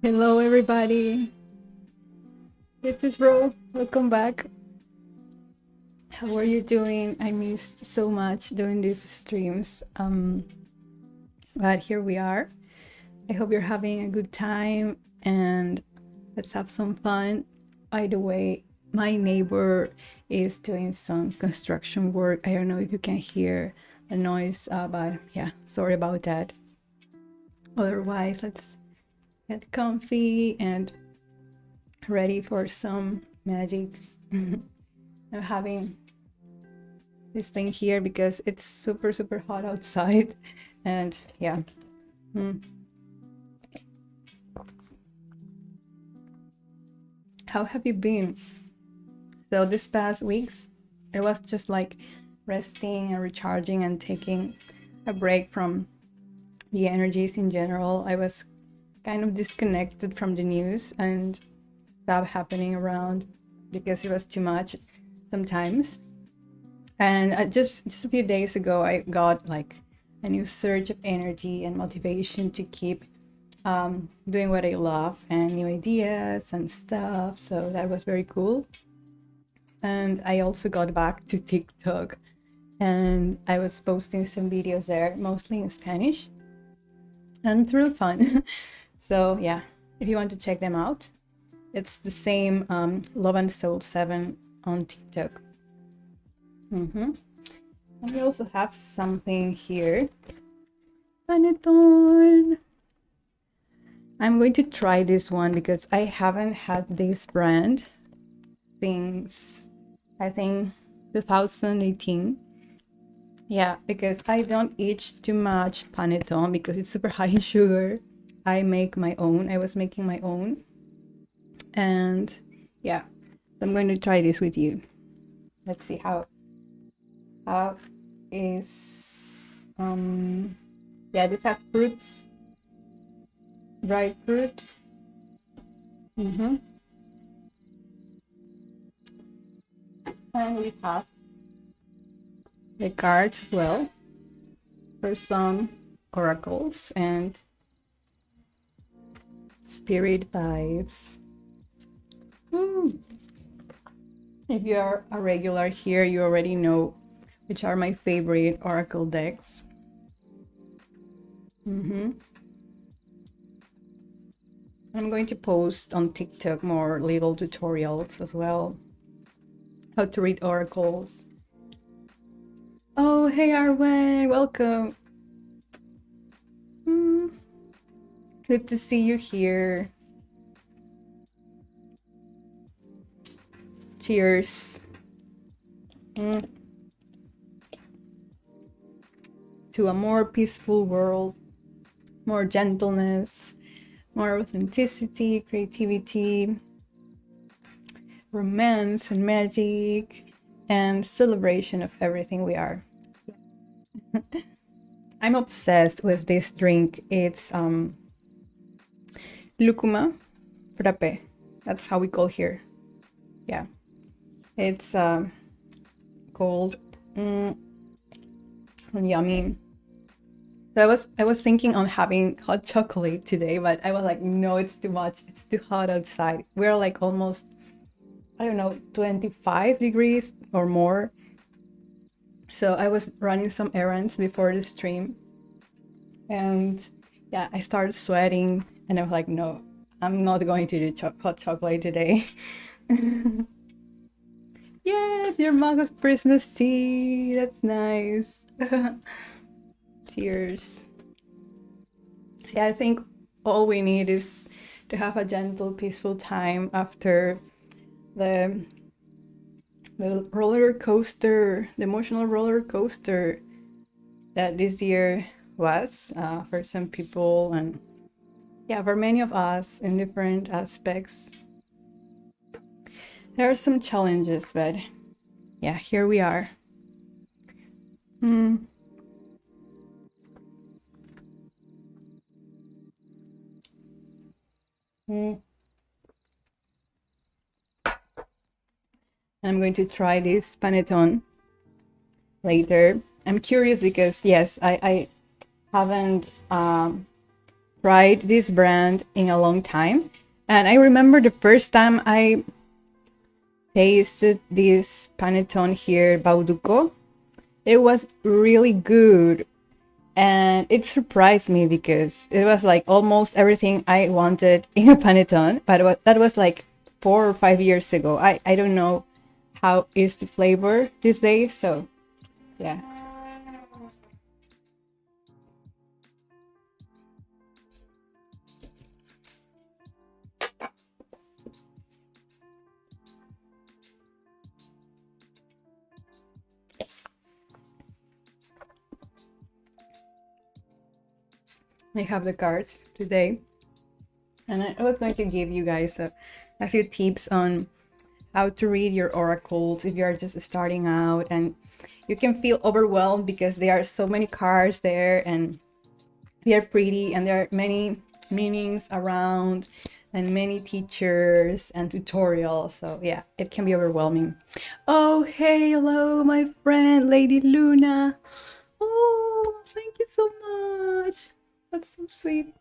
Hello, everybody. This is Ro. Welcome back. How are you doing? I missed so much doing these streams, but here we are. I hope you're having a good time and let's have some fun. By the way, my neighbor is doing some construction work. I don't know if you can hear the noise, but yeah, sorry about that. Otherwise, let's get comfy and ready for some magic. I'm having this thing here because it's super hot outside, and yeah. How have you been? So this past weeks, I was just like resting and recharging and taking a break from the energies in general. I was kind of disconnected from the news and stuff happening around because it was too much sometimes. And just a few days ago, I got like a new surge of energy and motivation to keep doing what I love and new ideas and stuff. So that was very cool. And I also got back to TikTok and I was posting some videos there, mostly in Spanish. And it's really fun. So yeah, if you want to check them out, it's the same Love and Soul 7 on TikTok. And we also have something here. Panettone. I'm going to try this one because I haven't had this brand since I think 2018. Yeah, because I don't eat too much panettone because it's super high in sugar. I make my own. I was making my own. And yeah, I'm going to try this with you. Let's see how is yeah, this has fruits, dried fruits. And we have the cards as well for some oracles and spirit vibes. If you are a regular here, you already know which are my favorite oracle decks. I'm going to post on TikTok more little tutorials as well. How to read oracles. Oh, hey Arwen, welcome. Good to see you here. Cheers. To a more peaceful world, more gentleness, more authenticity, creativity, romance and magic, and celebration of everything we are. I'm obsessed with this drink. It's lucuma frappe. That's how we call here. Yeah, it's cold, yummy. So I was thinking on having hot chocolate today, but I was like, no, it's too much. It's too hot outside. We're like almost, I don't know, 25 degrees or more. So I was running some errands before the stream. And yeah, I started sweating and I was like, no, I'm not going to do hot chocolate today. Yes, your mug of Christmas tea. That's nice. Cheers. Yeah, I think all we need is to have a gentle, peaceful time after the roller coaster, the emotional roller coaster that this year was for some people, and yeah, for many of us in different aspects. There are some challenges, but yeah, here we are. I'm going to try this panettone later. I'm curious because yes, I haven't tried this brand in a long time. And I remember the first time I tasted this panettone here, Bauducco. It was really good. And it surprised me because it was like almost everything I wanted in a panettone. But that was like 4 or 5 years ago. I don't know how is the flavor these days. So yeah. I have the cards today, and I was going to give you guys a few tips on how to read your oracles if you are just starting out and you can feel overwhelmed because there are so many cards there and they are pretty and there are many meanings around and many teachers and tutorials. So yeah, it can be overwhelming. Oh, hey, hello, my friend, Lady Luna. Oh, thank you so much. That's so sweet.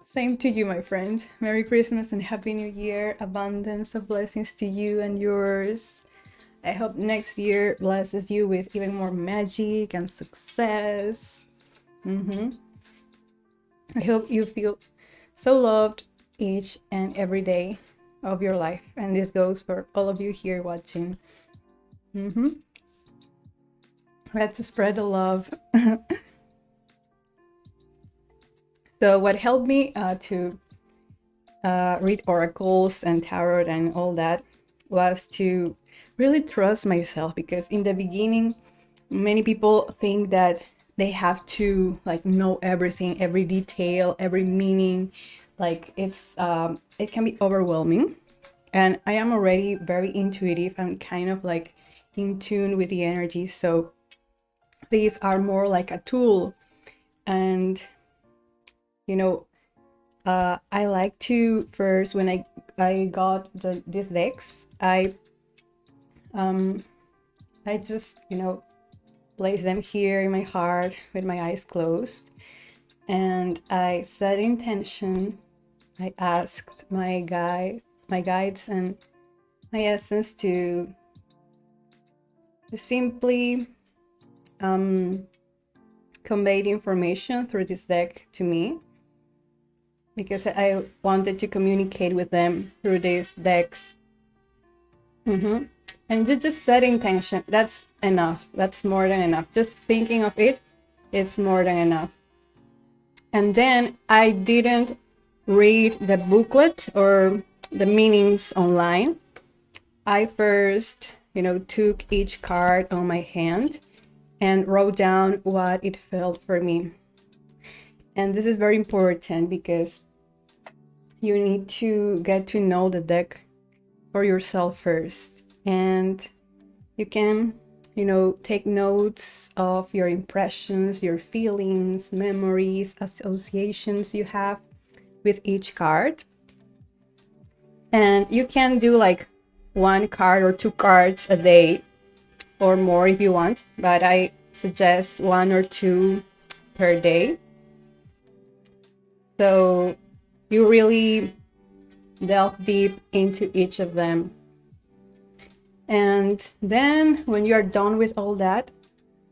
Same to you, my friend. Merry Christmas and Happy New Year. Abundance of blessings to you and yours. I hope next year blesses you with even more magic and success. I hope you feel so loved each and every day of your life. And this goes for all of you here watching. Let's spread the love. So what helped me to read oracles and tarot and all that was to really trust myself, because in the beginning many people think that they have to like know everything, every detail, every meaning. Like it's it can be overwhelming, and I am already very intuitive. I'm kind of like in tune with the energy, so these are more like a tool. And you know, I like to first, when I got these decks, I just, place them here in my heart with my eyes closed, and I set intention. I asked my guides and my essence to simply convey the information through this deck to me, because I wanted to communicate with them through these decks. And you just set intention. That's enough. That's more than enough. Just thinking of it, it's more than enough. And then I didn't read the booklet or the meanings online. I first, took each card on my hand and wrote down what it felt for me. And this is very important because you need to get to know the deck for yourself first. And you can, take notes of your impressions, your feelings, memories, associations you have with each card. And you can do like 1 card or 2 cards a day or more if you want, but I suggest 1 or 2 per day. So you really delve deep into each of them. And then when you are done with all that,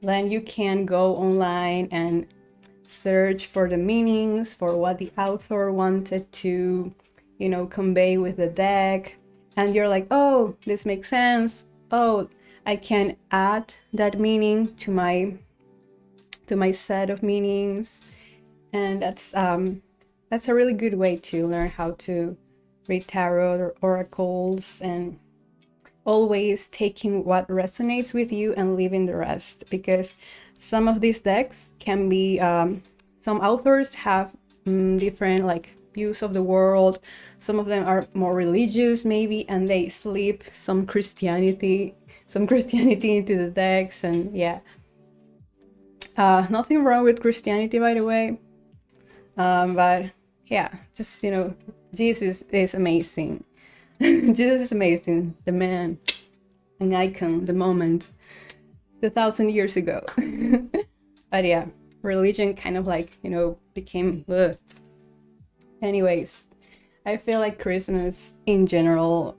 then you can go online and search for the meanings, for what the author wanted to, convey with the deck. And you're like, oh, this makes sense. Oh, I can add that meaning to my set of meanings. And that's a really good way to learn how to read tarot or oracles, and always taking what resonates with you and leaving the rest, because some of these decks can be some authors have different like views of the world. Some of them are more religious maybe, and they slip some Christianity into the decks. And yeah, nothing wrong with Christianity, by the way, but yeah, just Jesus is amazing. Jesus is amazing, the man, an icon, the moment, 1,000 years ago. But yeah, religion kind of like, became ugh. Anyways, I feel like Christmas in general,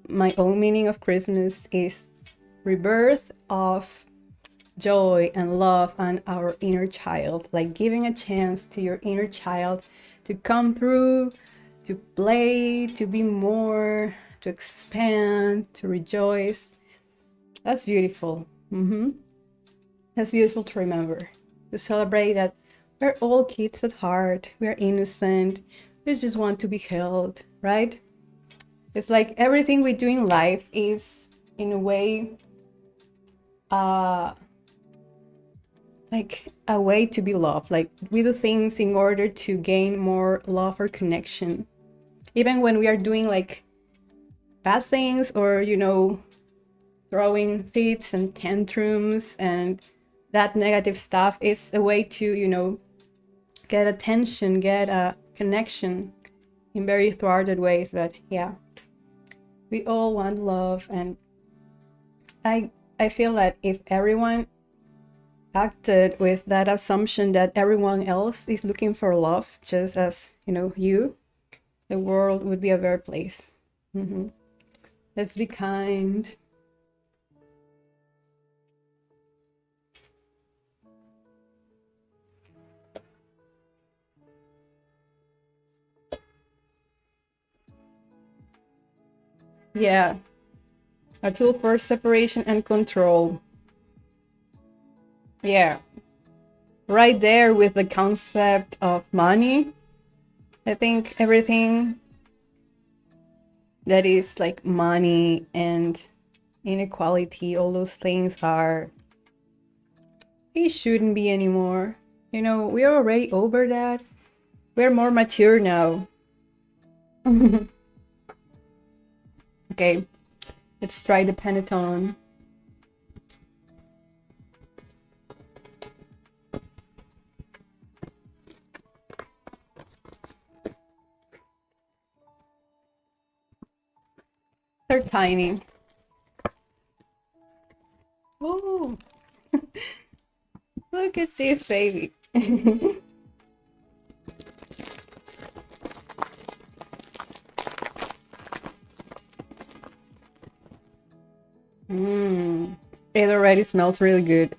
my own meaning of Christmas is rebirth of joy and love and our inner child, like giving a chance to your inner child to come through, to play, to be more, to expand, to rejoice. That's beautiful. That's beautiful to remember, to celebrate that we're all kids at heart, we're innocent, we just want to be held, right? It's like everything we do in life is, in a way, like a way to be loved. Like we do things in order to gain more love or connection. Even when we are doing like bad things or, throwing fits and tantrums and that negative stuff, is a way to, get attention, get a connection in very thwarted ways. But yeah, we all want love, and I feel that if everyone acted with that assumption that everyone else is looking for love just as you, the world would be a better place. Let's be kind. Yeah, a tool for separation and control. Yeah, right there with the concept of money. I think everything that is like money and inequality, all those things it shouldn't be anymore. We are already over that. We're more mature now. Okay, let's try the panettone. They're tiny. Oh, look at this baby. It already smells really good.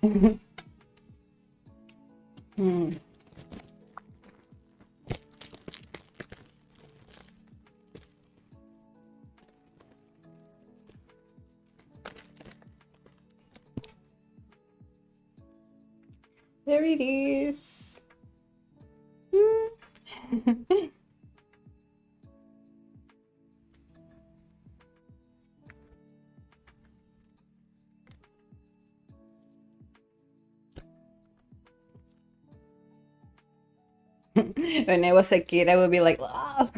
There it is. When I was a kid, I would be like, ah,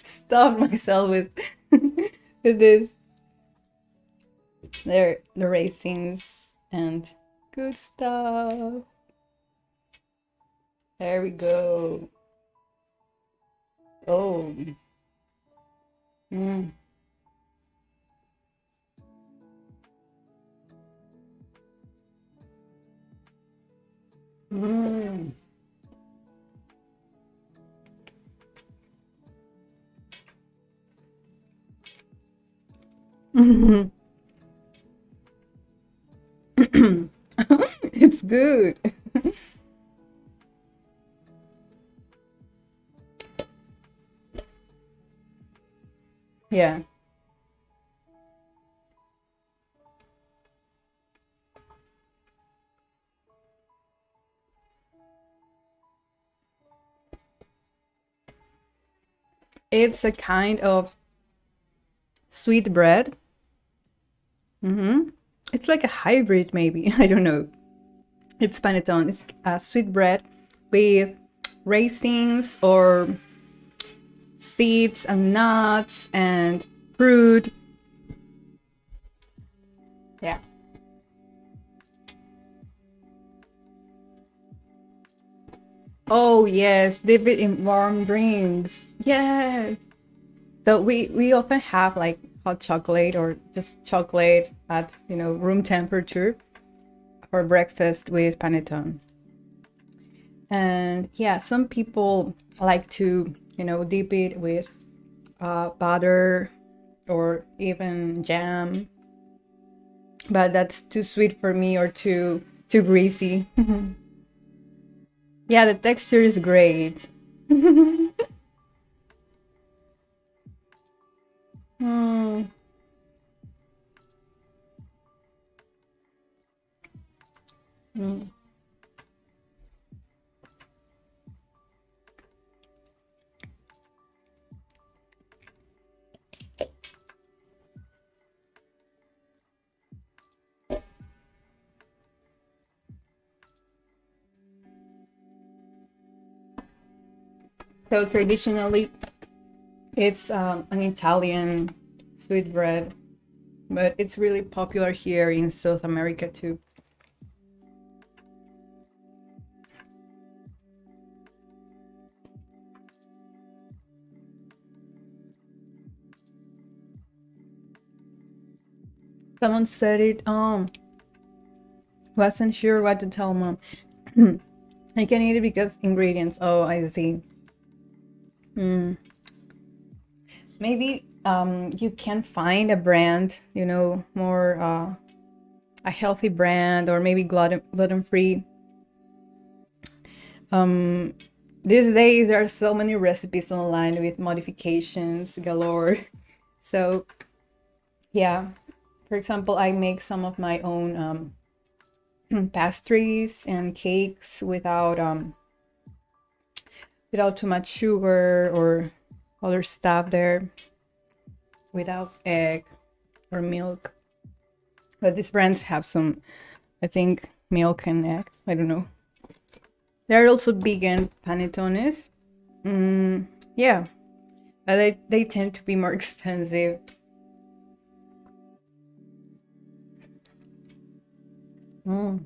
stop myself with with this. They're the racings and good stuff. There we go. Oh. Mm. Mm. It's good. Yeah. It's a kind of sweet bread. It's like a hybrid, maybe. I don't know. It's panettone. It's a sweet bread with raisins or seeds and nuts and fruit. Yeah. Oh yes, dip it in warm drinks. Yes. So we often have like hot chocolate or just chocolate at room temperature for breakfast with panettone. And yeah, some people like to, dip it with butter or even jam, but that's too sweet for me or too greasy. Yeah, the texture is great. Mm, mm. So traditionally, it's an Italian sweet bread, but it's really popular here in South America too. Someone said it. Wasn't sure what to tell mom. I can eat it because ingredients. Oh, I see. Mm. Maybe you can find a brand, more a healthy brand, or maybe gluten free. These days there are so many recipes online with modifications galore. So yeah, for example, I make some of my own pastries and cakes without too much sugar or other stuff there, without egg or milk. But these brands have some, I think, milk and egg. I don't know. There are also vegan panettones. Yeah, but they tend to be more expensive. Mm.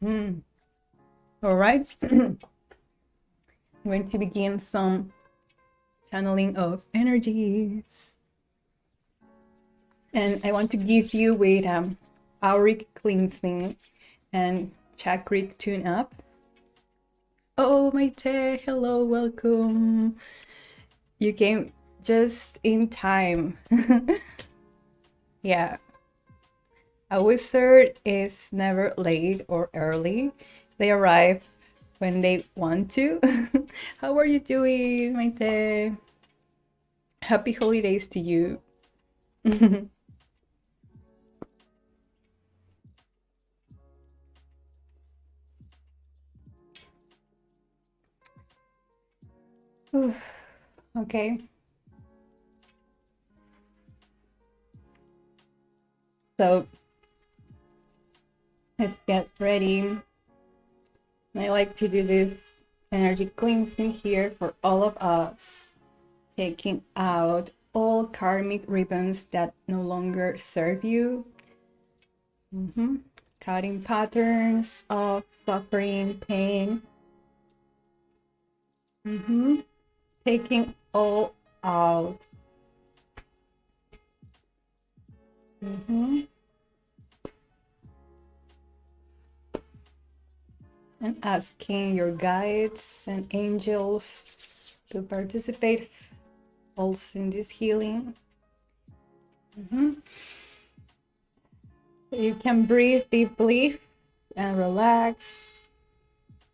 Mm. All right. I'm going to begin some channeling of energies. And I want to give you with auric cleansing and chakric tune up. Oh, Maite, hello, welcome. You came just in time. Yeah, a wizard is never late or early. They arrive when they want to. How are you doing, Maite? Happy holidays to you. Okay, so let's get ready. I like to do this energy cleansing here for all of us, taking out all karmic ribbons that no longer serve you. Cutting patterns of suffering, pain. Taking all out. And asking your guides and angels to participate also in this healing. You can breathe deeply and relax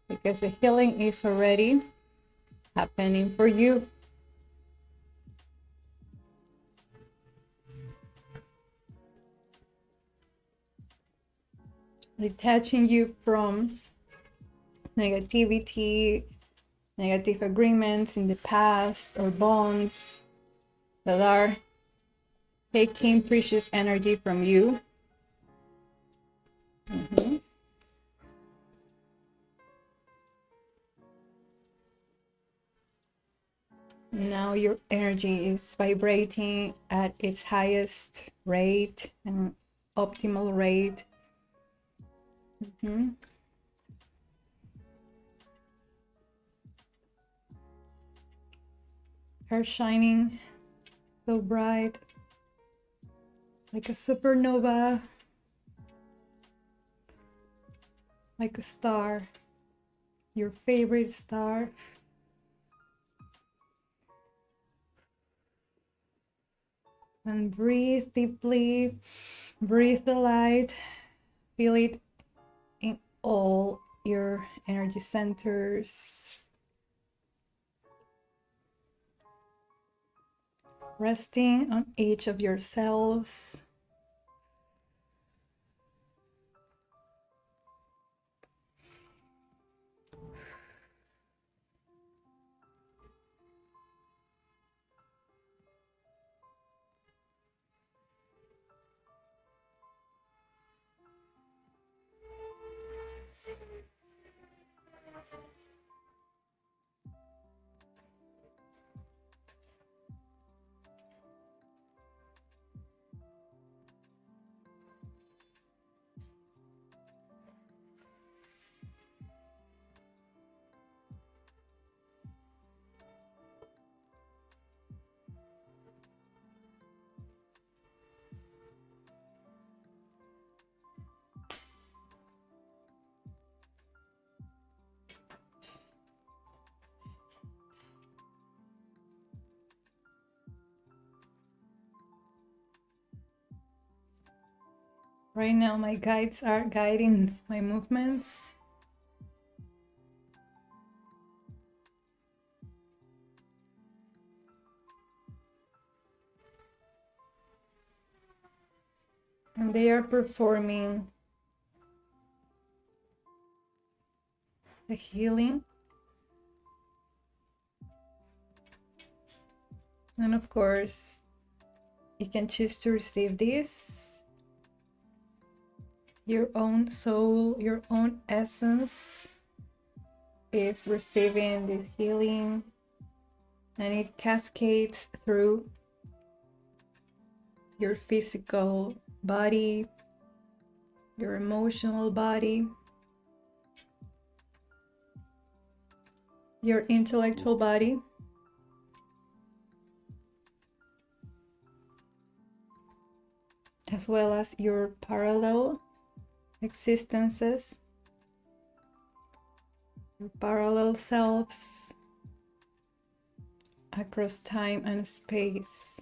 because the healing is already happening for you. Detaching you from negativity, negative agreements in the past, or bonds that are taking precious energy from you. Now your energy is vibrating at its highest rate and optimal rate. are shining so bright, like a supernova, like a star, your favorite star. And breathe deeply, breathe the light, feel it in all your energy centers. Resting on each of your cells. Right now, my guides are guiding my movements. And they are performing a healing. And of course, you can choose to receive this. Your own soul, your own essence is receiving this healing, and it cascades through your physical body, your emotional body, your intellectual body, as well as your parallel existences, your parallel selves across time and space.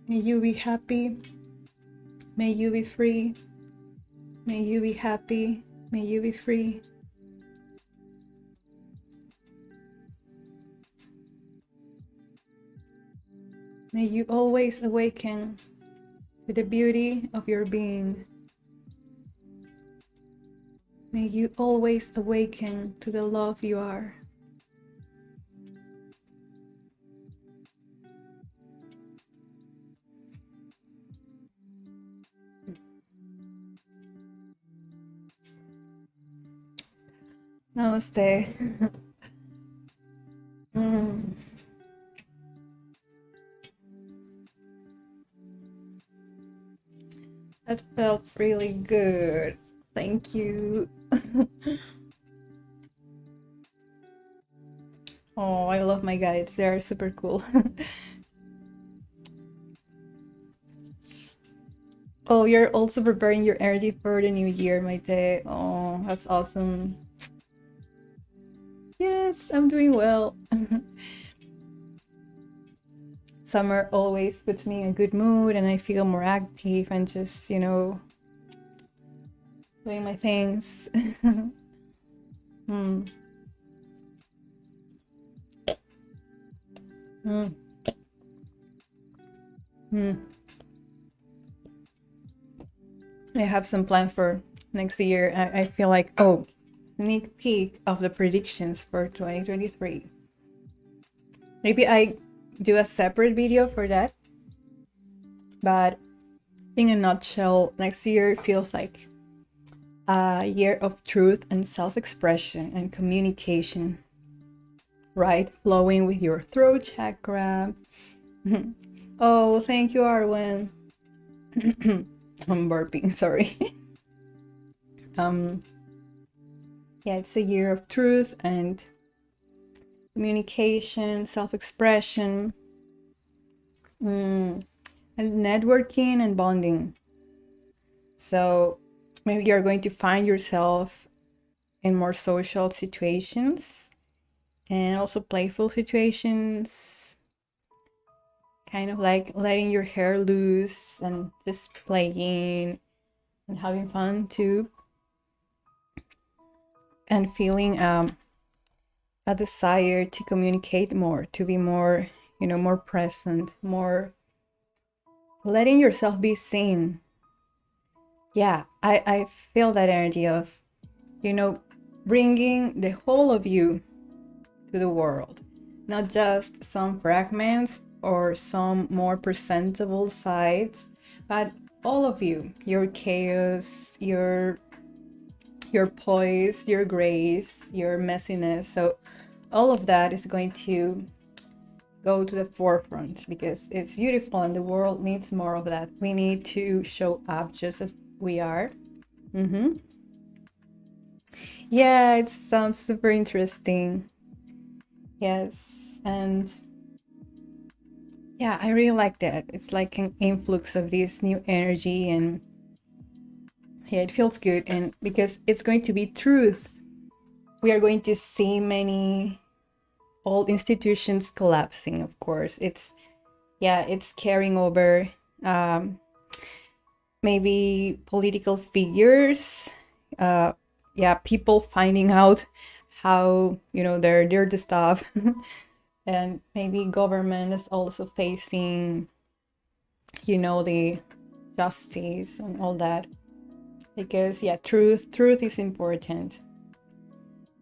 May you be happy. May you be free. May you be happy. May you be free. May you always awaken to the beauty of your being. May you always awaken to the love you are. Namaste. That felt really good. Thank you. Oh, I love my guides. They are super cool. Oh, you're also preparing your energy for the new year, Maite. Oh, that's awesome. Yes, I'm doing well. Summer always puts me in a good mood and I feel more active and just, doing my things. mm. Mm. Mm. I have some plans for next year. I feel like, sneak peek of the predictions for 2023. Maybe I do a separate video for that. But in a nutshell, next year feels like a year of truth and self-expression and communication, right? Flowing with your throat chakra. Oh, thank you, Arwen. I'm burping, sorry. Yeah, it's a year of truth and communication, self-expression, and networking and bonding. So maybe you're going to find yourself in more social situations and also playful situations, kind of like letting your hair loose and just playing and having fun too, and feeling a desire to communicate more, to be more, more present, more letting yourself be seen. Yeah, I feel that energy of, bringing the whole of you to the world, not just some fragments or some more presentable sides, but all of you, your chaos, your poise, your grace, your messiness. So all of that is going to go to the forefront because it's beautiful and the world needs more of that. We need to show up just as we are. Yeah, it sounds super interesting. Yes, and yeah, I really like that. It's like an influx of this new energy, and yeah, it feels good. And because it's going to be truth, we are going to see many old institutions collapsing. Of course, it's carrying over. Maybe political figures, people finding out how they're the stuff. And maybe government is also facing the justice and all that, because truth is important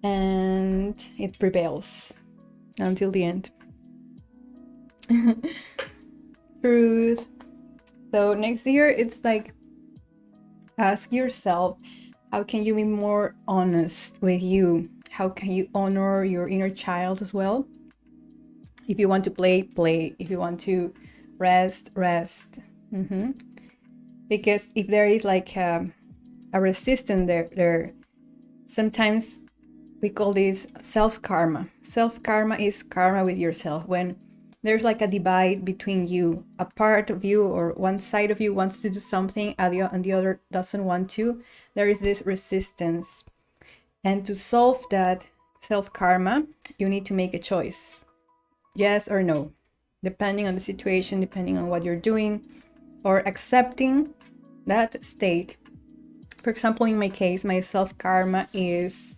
and it prevails until the end. Truth. So next year it's like, ask yourself, how can you be more honest with you? How can you honor your inner child as well? If you want to play, play. If you want to rest, rest. Because if there is like a resistance there, sometimes we call this self-karma. Self-karma is karma with yourself. When there's like a divide between you, a part of you or one side of you wants to do something and the other doesn't want to, there is this resistance. And to solve that self-karma, you need to make a choice. Yes or no, depending on the situation, depending on what you're doing, or accepting that state. For example, in my case, my self-karma is,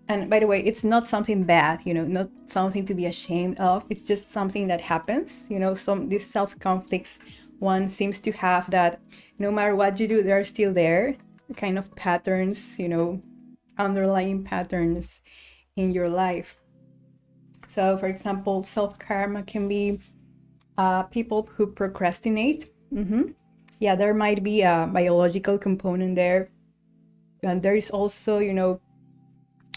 and by the way, it's not something bad, not something to be ashamed of. It's just something that happens, these self-conflicts one seems to have that no matter what you do, they're still there, kind of patterns, you know, underlying patterns in your life. So, for example, self-karma can be people who procrastinate. Yeah, there might be a biological component there. And there is also, you know,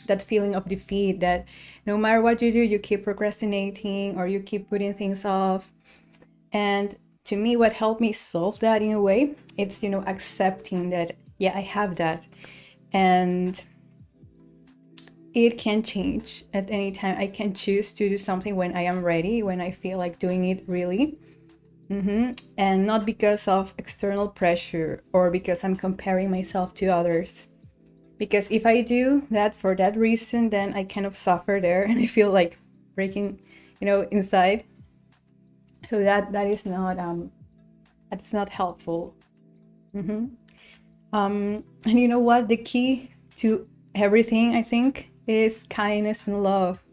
that feeling of defeat that no matter what you do, you keep procrastinating or you keep putting things off. And to me, what helped me solve that in a way, it's, you know, accepting that, yeah, I have that. And it can change at any time. I can choose to do something when I am ready, when I feel like doing it really. And not because of external pressure or because I'm comparing myself to others. Because if I do that for that reason, then I kind of suffer there and I feel like breaking, you know, inside. So that is not that's not helpful. And you know what? The key to everything, I think, is kindness and love.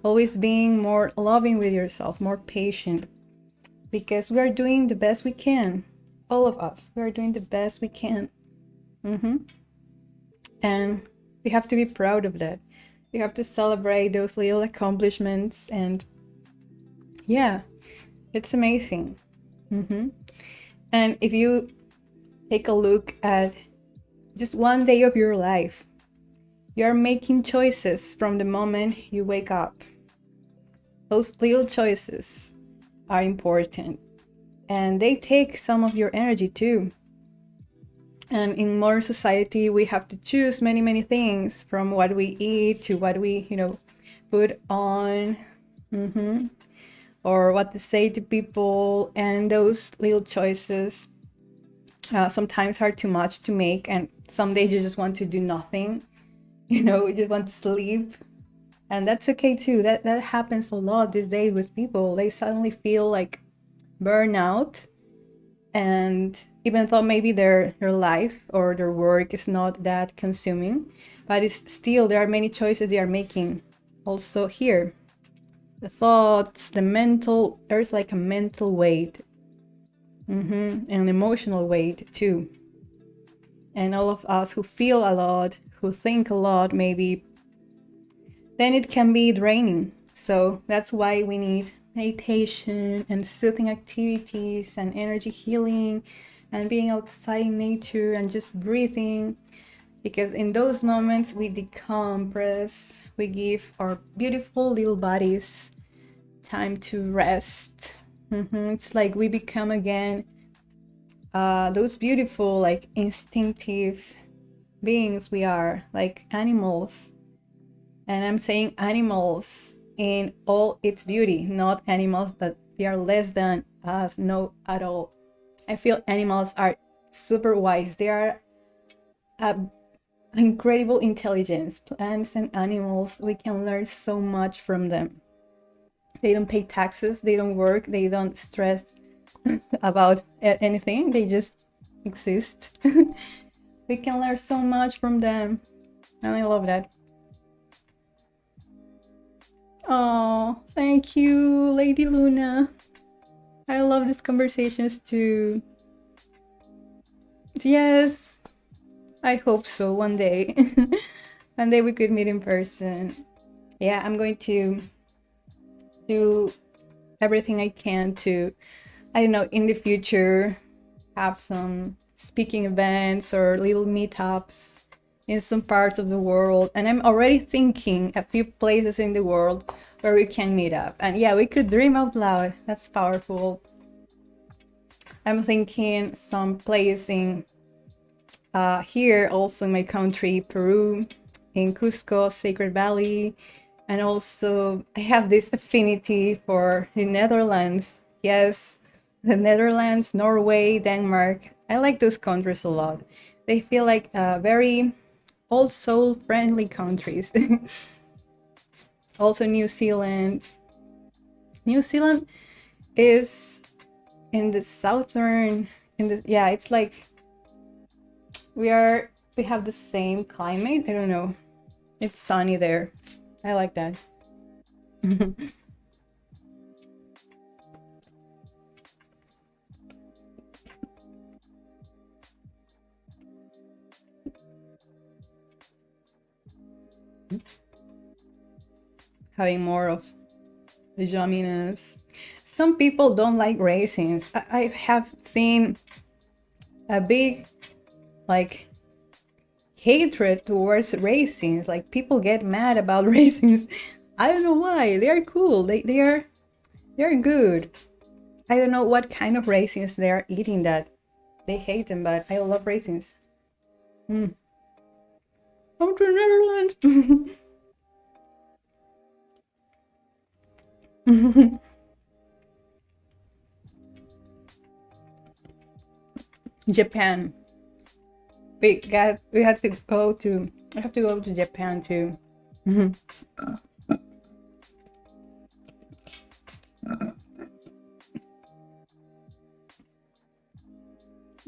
Always being more loving with yourself, more patient, because we are doing the best we can. All of us, we are doing the best we can. And we have to be proud of that. We have to celebrate those little accomplishments. And yeah, it's amazing. And if you take a look at just one day of your life, you are making choices from the moment you wake up. Those little choices are important and they take some of your energy too. And in modern society, we have to choose many things, from what we eat to what we, you know, put on, or what to say to people. And those little choices sometimes are too much to make. And some days you just want to do nothing, you know, you just want to sleep. And that's okay too. That happens a lot these days with people. They suddenly feel like burnout, and even though maybe their life or their work is not that consuming, but it's still, there are many choices they are making also here. The thoughts, the mental, there's like a mental weight, and an emotional weight too. And all of us who feel a lot, who think a lot maybe, then it can be draining. So that's why we need meditation and soothing activities and energy healing and being outside in nature and just breathing, because in those moments we decompress, we give our beautiful little bodies time to rest. It's like we become again those beautiful, like instinctive beings we are, like animals. And I'm saying animals in all its beauty, not animals that they are less than us, no, at all. I feel animals are super wise. They are incredible intelligence. Plants and animals, we can learn so much from them. They don't pay taxes, they don't work, they don't stress about anything, they just exist. We can learn so much from them, and I love that. Oh, thank you, Lady Luna. I love these conversations too. Yes, I hope so one day. One day we could meet in person. Yeah, I'm going to do everything I can to, I don't know, in the future, have some speaking events or little meetups in some parts of the world. And I'm already thinking a few places in the world where we can meet up. And yeah, we could dream out loud. That's powerful. I'm thinking some place in here, also in my country, Peru, in Cusco, Sacred Valley. And also I have this affinity for the Netherlands. Yes, the Netherlands, Norway, Denmark. I like those countries a lot. They feel like very old soul friendly countries. Also New Zealand. New Zealand is in the southern, yeah, it's like we have the same climate. I don't know. It's sunny there. I like that. having more of the yumminess. Some people don't like raisins. I have seen a big like hatred towards raisins. Like people get mad about raisins. I don't know why. They are cool. They're good. I don't know what kind of raisins they are eating that they hate them, but I love raisins. Come to Netherlands. Japan. We had to go to. I have to go to Japan too.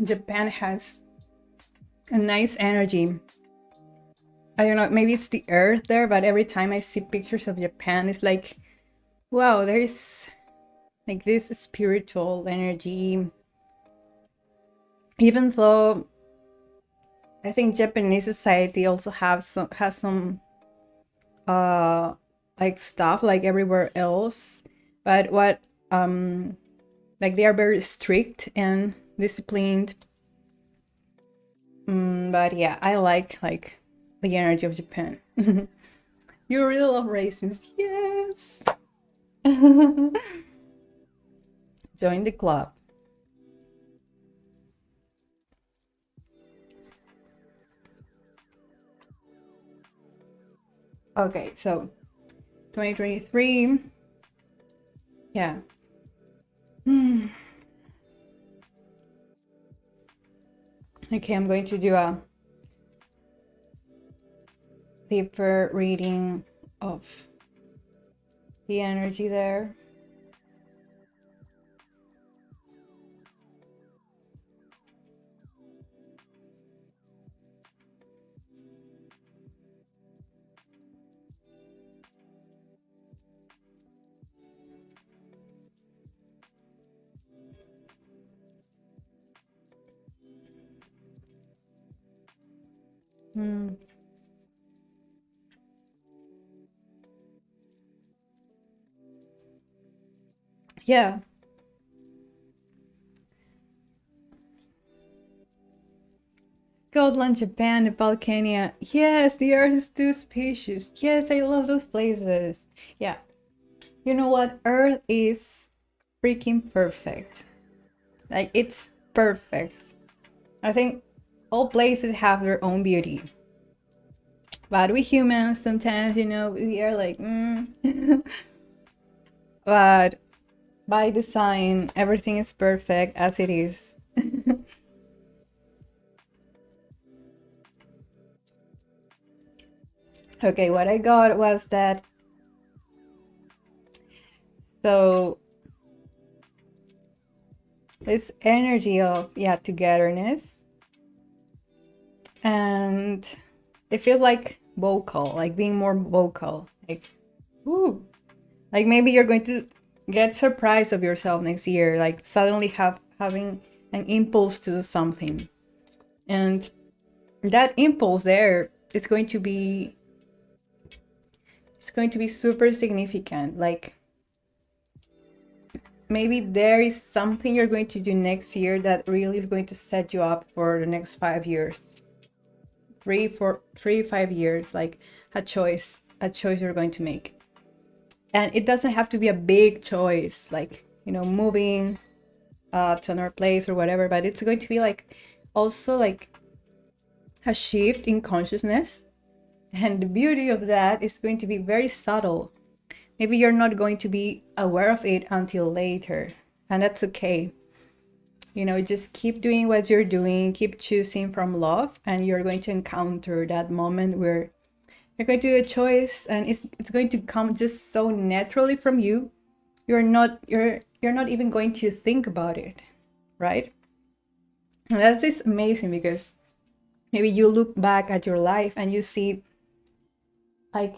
Japan has a nice energy. I don't know, maybe it's the earth there, but every time I see pictures of Japan, it's like, wow, there's like this spiritual energy. Even though I think Japanese society also has some like stuff like everywhere else, but what like they are very strict and disciplined. But yeah, I like the energy of Japan. You really love raisins, yes. Join the club. Okay, so 2023. Yeah. Okay, I'm going to do a deeper reading of the energy there. Yeah. Scotland, Japan, Nepal, Kenya. Yes, the earth is too spacious. Yes, I love those places. Yeah. You know what? Earth is freaking perfect. Like, it's perfect. I think all places have their own beauty. But we humans, sometimes, we are like, But by design, everything is perfect as it is. Okay, what I got was that. So this energy of, yeah, togetherness. And it feels like vocal, like being more vocal. Like, ooh. Like maybe you're going to get surprised of yourself next year, like suddenly having an impulse to do something. And that impulse there is going to be super significant. Like maybe there is something you're going to do next year that really is going to set you up for the next 5 years. 5 years, like a choice you're going to make. And it doesn't have to be a big choice, like, moving to another place or whatever, but it's going to be like also like a shift in consciousness. And the beauty of that is going to be very subtle. Maybe you're not going to be aware of it until later, and that's okay. Just keep doing what you're doing, keep choosing from love, and you're going to encounter that moment where you're going to do a choice and it's going to come just so naturally from you. You're not even going to think about it, right? And that is amazing, because maybe you look back at your life and you see like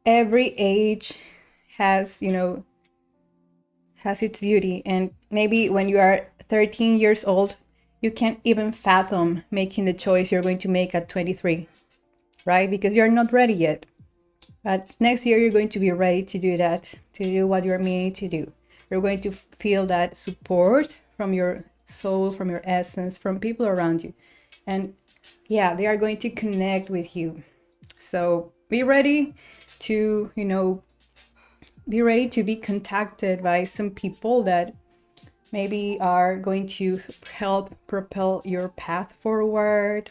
every age has its beauty. And maybe when you are 13 years old, you can't even fathom making the choice you're going to make at 23, right? Because you're not ready yet. But next year, you're going to be ready to do that, to do what you're meaning to do. You're going to feel that support from your soul, from your essence, from people around you. And yeah, they are going to connect with you. So be ready to, be ready to be contacted by some people that maybe are going to help propel your path forward.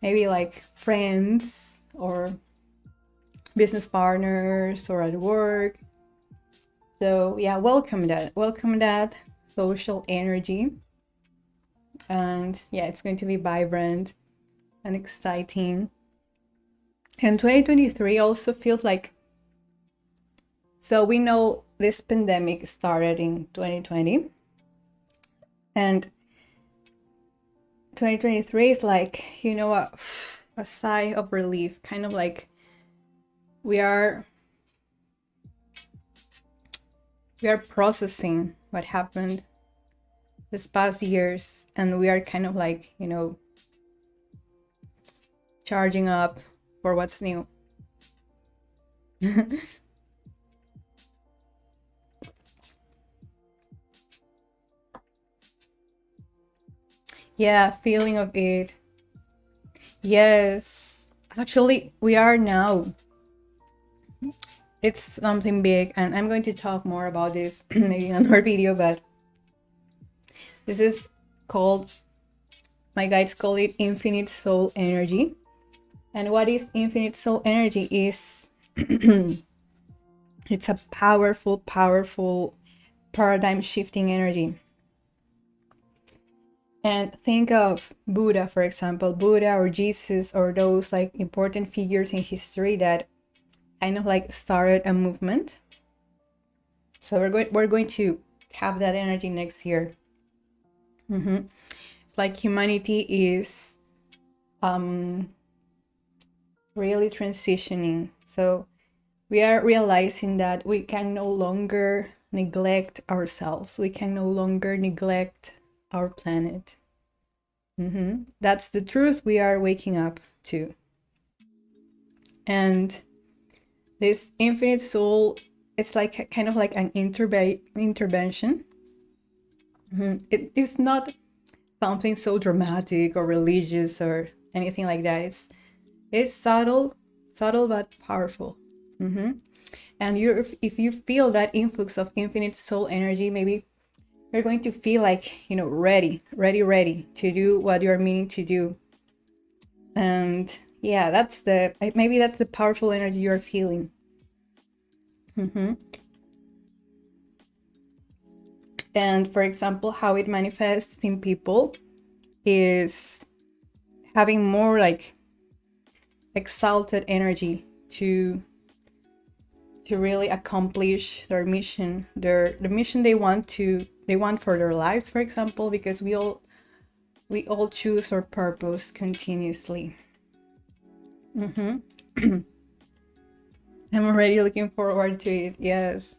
Maybe like friends or business partners or at work. So yeah, welcome that social energy. And yeah, it's going to be vibrant and exciting. And 2023 also feels like, so we know this pandemic started in 2020, and 2023 is like, a sigh of relief, kind of like we are processing what happened this past years, and we are kind of like, charging up for what's new. Yeah, feeling of it. Yes, actually, we are now. It's something big, and I'm going to talk more about this maybe in another video, but this is called, my guides call it infinite soul energy. And what is infinite soul energy is it's a powerful, powerful paradigm shifting energy. And think of Buddha, for example, Buddha or Jesus or those like important figures in history that kind of like started a movement. So we're going to have that energy next year. It's like humanity is really transitioning. So we are realizing that we can no longer neglect ourselves. We can no longer neglect our planet. That's the truth we are waking up to. And this infinite soul, it's like kind of like an intervention. It is not something so dramatic or religious or anything like that. It's subtle but powerful. And if you feel that influx of infinite soul energy, maybe you're going to feel like, ready to do what you're meaning to do. And yeah, maybe that's the powerful energy you're feeling. And for example, how it manifests in people is having more like exalted energy to really accomplish their mission, the mission they want for their lives, for example, because we all choose our purpose continuously. I'm already looking forward to it. Yes.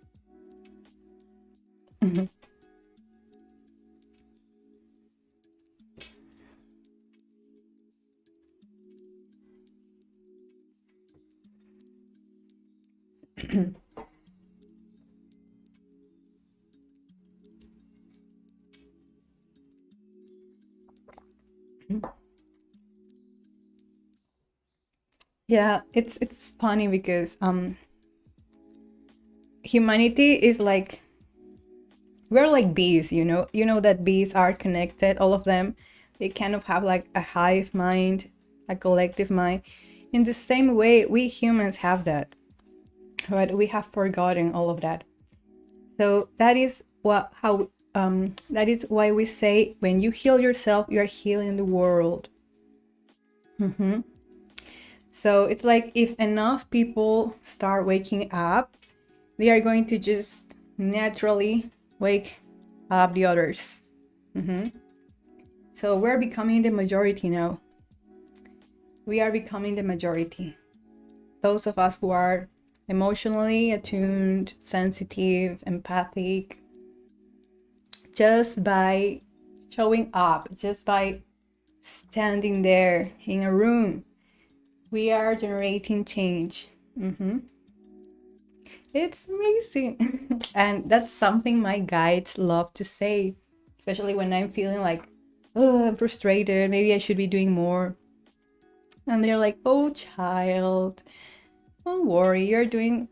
Yeah, it's funny because humanity is like, we're like bees, that bees are connected, all of them. They kind of have like a hive mind, a collective mind. In the same way, we humans have that, but we have forgotten all of that. So that is that is why we say when you heal yourself, you are healing the world. So it's like if enough people start waking up, they are going to just naturally wake up the others. So we're becoming the majority now. We are becoming the majority. Those of us who are emotionally attuned, sensitive, empathic, just by showing up, just by standing there in a room, we are generating change. It's amazing. And that's something my guides love to say, especially when I'm feeling like, oh, I'm frustrated, maybe I should be doing more. And they're like, oh, child, don't worry, you're doing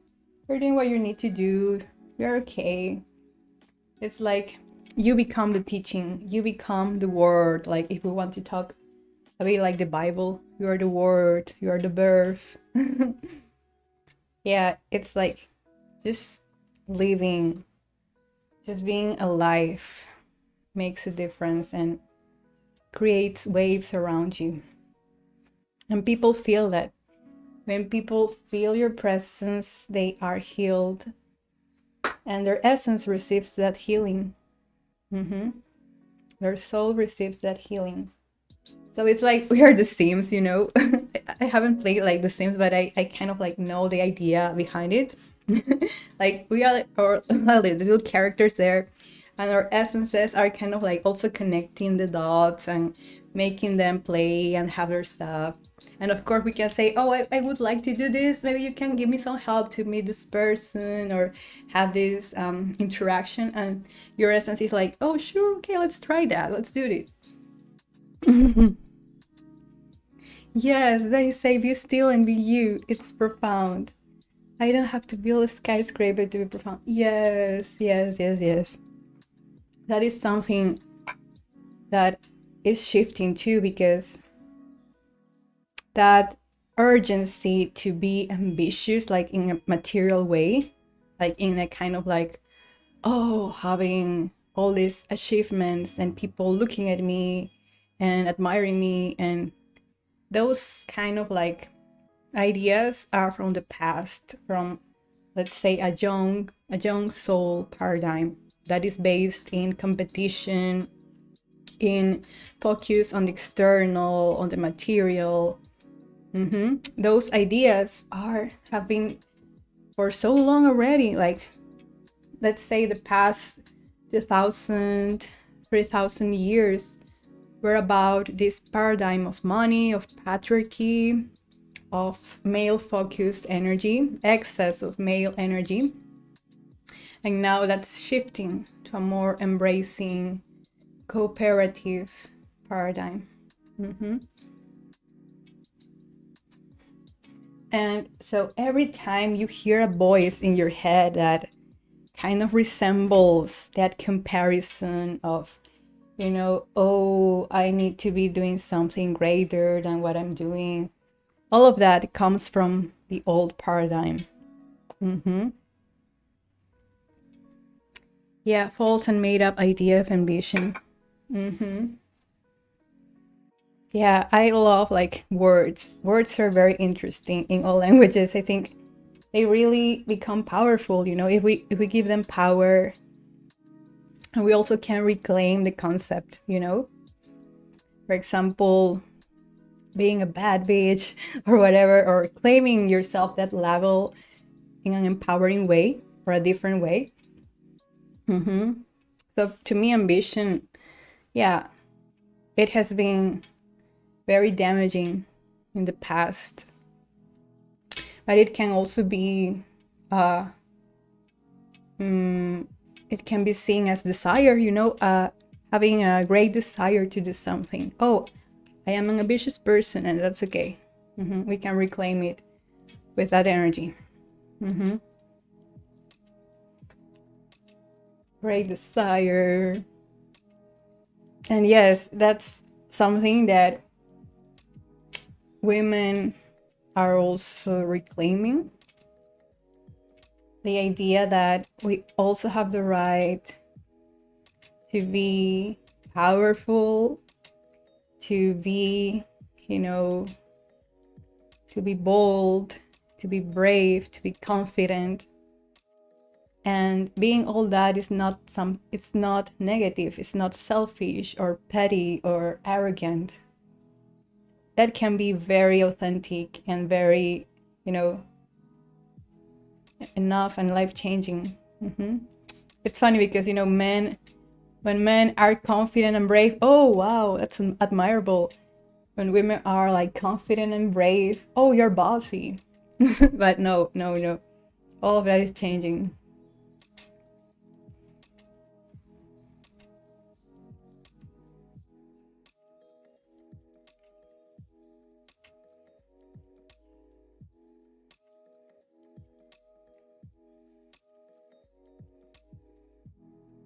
what you need to do. You're okay. It's like you become the teaching, you become the word. Like if we want to talk a bit like the Bible, you are the word, you are the birth. Yeah, it's like just living, just being alive makes a difference and creates waves around you. And people feel that. When people feel your presence, they are healed and their essence receives that healing. Their soul receives that healing. So it's like we are the Sims, you know. I haven't played like the Sims, but I kind of like know the idea behind it. Like we are like, our little characters there, and our essences are kind of like also connecting the dots and making them play and have their stuff. And of course we can say, oh, I would like to do this, maybe you can give me some help to meet this person or have this interaction, and your essence is like, oh sure, okay, let's try that, let's do it. Yes, they say be still and be you. It's profound. I don't have to build a skyscraper to be profound. Yes, yes, yes, yes. That is something that is shifting too, because that urgency to be ambitious, like in a material way, like in a kind of like, oh, having all these achievements and people looking at me and admiring me, and those kind of like ideas are from the past, from let's say a young soul paradigm that is based in competition, in focus on the external, on the material. Those ideas have been for so long already, like let's say the past 2,000, 3,000 years were about this paradigm of money, of patriarchy, of male-focused energy, excess of male energy. And now that's shifting to a more embracing, cooperative paradigm. And so every time you hear a voice in your head that kind of resembles that comparison of, you know, oh, I need to be doing something greater than what I'm doing, all of that comes from the old paradigm. Yeah, false and made up idea of ambition. Yeah, I love like words. Words are very interesting in all languages. I think they really become powerful, you know, if we give them power. And we also can reclaim the concept, you know. For example, being a bad bitch or whatever, or claiming yourself that level in an empowering way or a different way. So to me, ambition, yeah, it has been very damaging in the past, but it can also be it can be seen as desire, you know, having a great desire to do something. Oh, I am an ambitious person, and that's okay. We can reclaim it with that energy. Great desire. And yes, that's something that women are also reclaiming. The idea that we also have the right to be powerful, to be, you know, to be bold, to be brave, to be confident. And being all that is not it's not negative, it's not selfish or petty or arrogant. That can be very authentic and very, you know, enough and life-changing. It's funny because, you know, when men are confident and brave, oh wow, that's admirable. When women are like confident and brave, oh, you're bossy. But no. All of that is changing.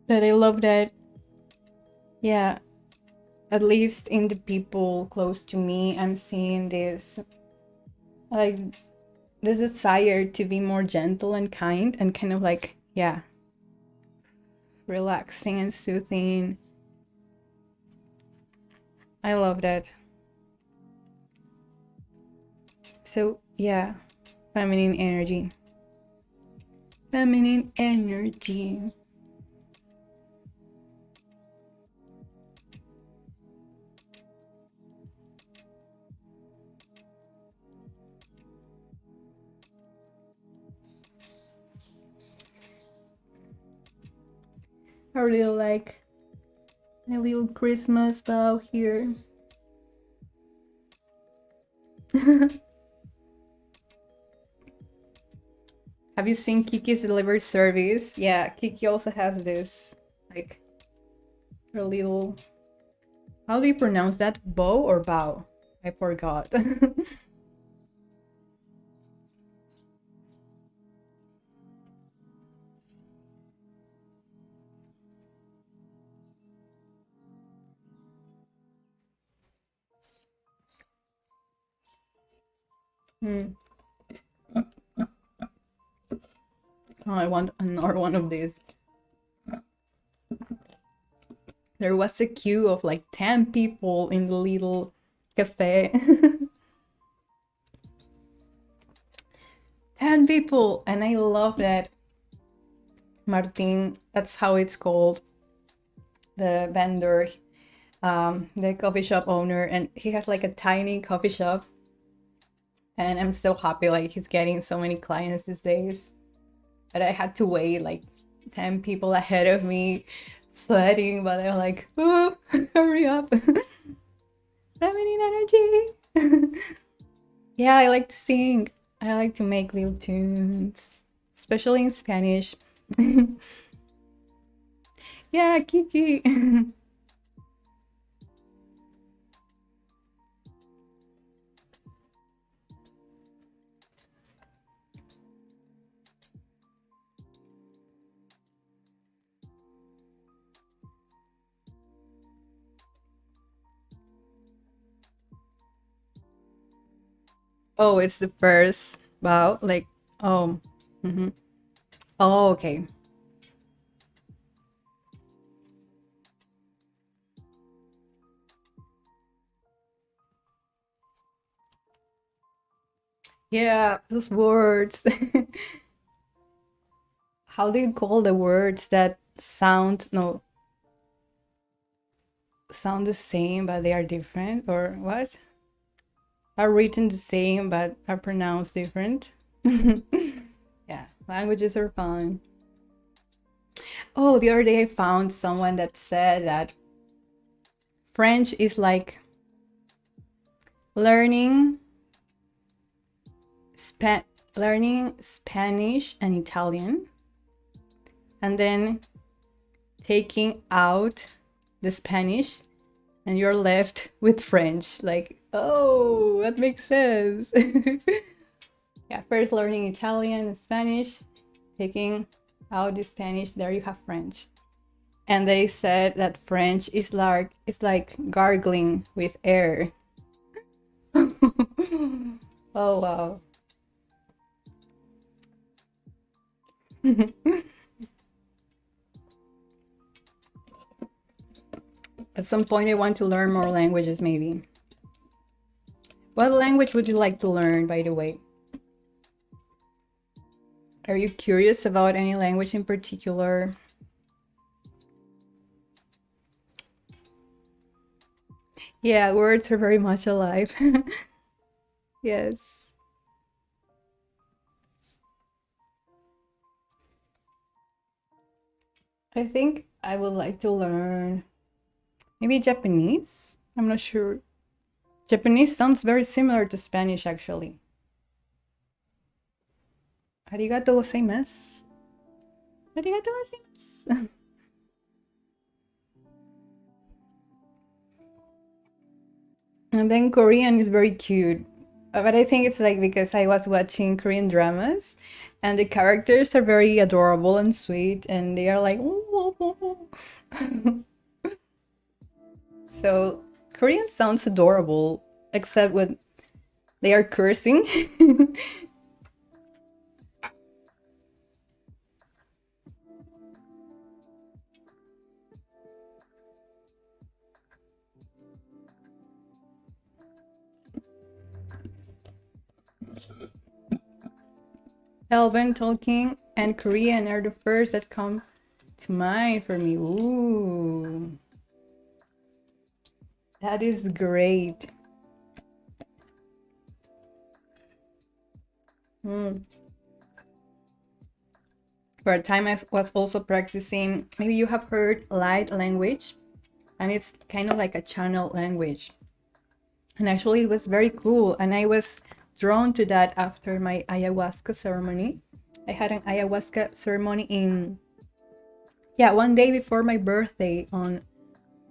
But I love that, yeah, at least in the people close to me, I'm seeing this, like, this desire to be more gentle and kind and kind of like, yeah, relaxing and soothing. I love that. So, yeah, feminine energy. Feminine energy. I really like my little Christmas bow here. Have you seen Kiki's delivery service? Yeah, Kiki also has this, like, her little, how do you pronounce that? Bow or bow? I forgot. Hmm. Oh, I want another one of these. There was a queue of like 10 people in the little cafe. 10 people, and I love that. Martin, that's how it's called, the vendor, the coffee shop owner, and he has like a tiny coffee shop, and I'm so happy like he's getting so many clients these days. But I had to wait like 10 people ahead of me, sweating, but they're like, oh, hurry up. Feminine energy. Yeah, I like to sing. I like to make little tunes, especially in Spanish. Yeah, Kiki. Oh, it's the first. Wow, like, oh. Mm-hmm. Oh, okay. Yeah, those words. How do you call the words that sound, no, sound the same but they are different, or what? Are written the same but are pronounced different? Yeah, languages are fun. Oh, the other day I found someone that said that French is like learning learning Spanish and Italian, and then taking out the Spanish, and you're left with French. Like, oh, that makes sense. Yeah, first learning Italian and Spanish, taking out the Spanish, there you have French. And they said that French is like, it's like gargling with air. Oh wow. At some point I want to learn more languages, maybe. What language would you like to learn, by the way? Are you curious about any language in particular? Yeah, words are very much alive. Yes. I think I would like to learn maybe Japanese. I'm not sure. Japanese sounds very similar to Spanish, actually. Arigato gozaimasu. Arigato gozaimasu. And then Korean is very cute. But I think it's like because I was watching Korean dramas and the characters are very adorable and sweet and they are like so Korean sounds adorable except when they are cursing. Elven, Tolkien, and Korean are the first that come to mind for me. Ooh, that is great. For a time, I was also practicing. Maybe you have heard light language, and it's kind of like a channel language. And actually, it was very cool. And I was drawn to that after my ayahuasca ceremony. I had an ayahuasca ceremony in, yeah, one day before my birthday on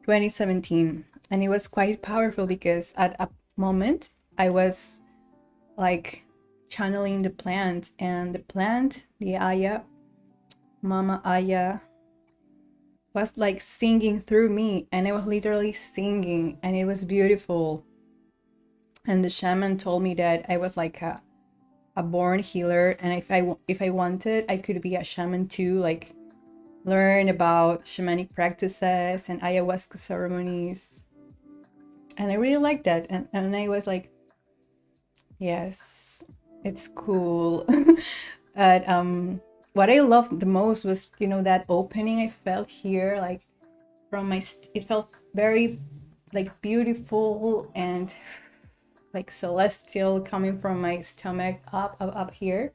2017. And it was quite powerful because at a moment I was like channeling the plant, and the plant, the Aya, Mama Aya, was like singing through me, and I was literally singing, and it was beautiful. And the shaman told me that I was like a born healer, and if I wanted, I could be a shaman too, like learn about shamanic practices and ayahuasca ceremonies. And I really liked that, and I was like, yes, it's cool. But what I loved the most was, you know, that opening I felt here, like from my it felt very like beautiful and like celestial coming from my stomach up here.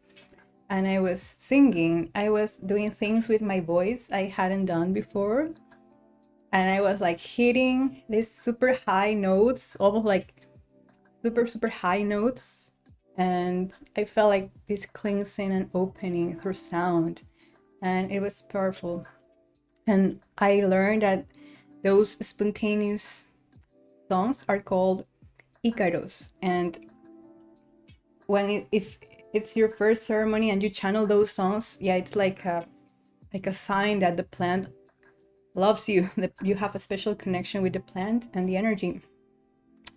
And I was singing, I was doing things with my voice I hadn't done before, and I was like hitting these super high notes, almost like super high notes, and I felt like this cleansing and opening through sound, and it was powerful. And I learned that those spontaneous songs are called icaros, and if it's your first ceremony and you channel those songs, yeah, it's like a sign that the plant loves you, that you have a special connection with the plant and the energy.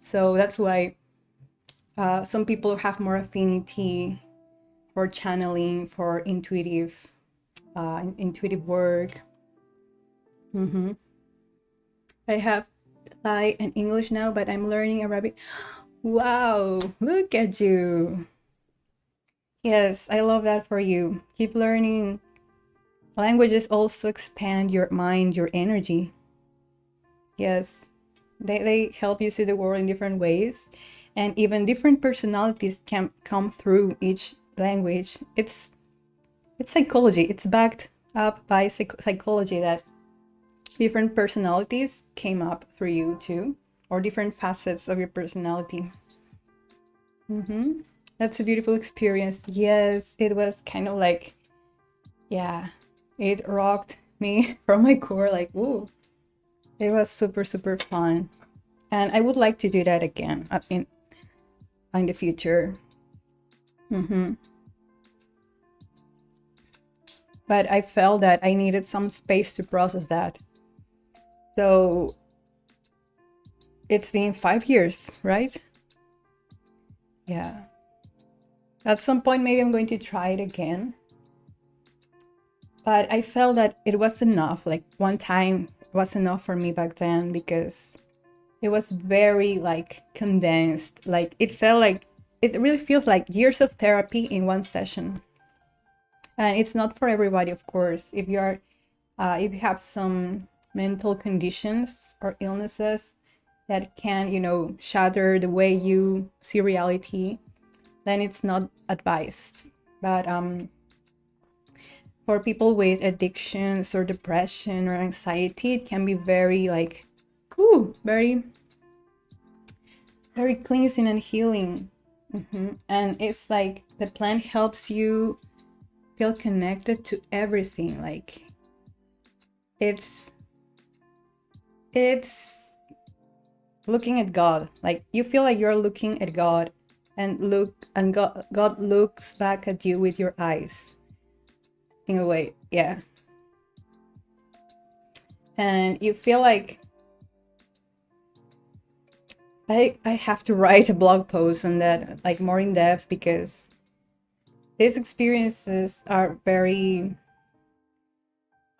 So that's why some people have more affinity for channeling, for intuitive work. I have Thai and English now, but I'm learning Arabic. Wow, look at you. Yes, I love that for you. Keep learning. Languages also expand your mind, your energy. Yes, they help you see the world in different ways, and even different personalities can come through each language. It's psychology. It's backed up by psychology that different personalities came up through you too, or different facets of your personality. That's a beautiful experience. Yes, it was kind of like, yeah, it rocked me from my core. Like, ooh, it was super fun, and I would like to do that again in the future. But I felt that I needed some space to process that. So it's been 5 years, right? Yeah. At some point, maybe I'm going to try it again. But I felt that it was enough. Like one time was enough for me back then, because it was very like condensed. Like it felt like, it really feels like years of therapy in one session. And it's not for everybody, of course. If you have some mental conditions or illnesses that can, you know, shatter the way you see reality, then it's not advised. But for people with addictions or depression or anxiety, it can be very like, very cleansing and healing. And it's like the plant helps you feel connected to everything. Like it's looking at God. Like you feel like you're looking at God, and God looks back at you with your eyes in a way. Yeah. And you feel like I have to write a blog post on that, like more in depth, because these experiences are very,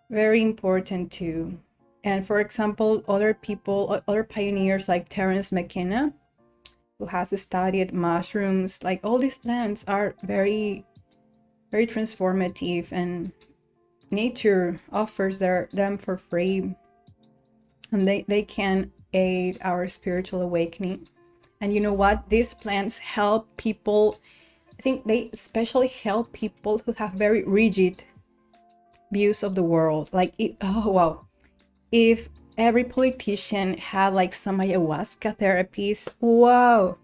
very important too. And for example, other people, other pioneers like Terence McKenna, who has studied mushrooms, like all these plants are very, very transformative, and nature offers them for free, and they can aid our spiritual awakening. And you know what? These plants help people. I think they especially help people who have very rigid views of the world. Like, oh wow, if every politician had like some ayahuasca therapies, wow,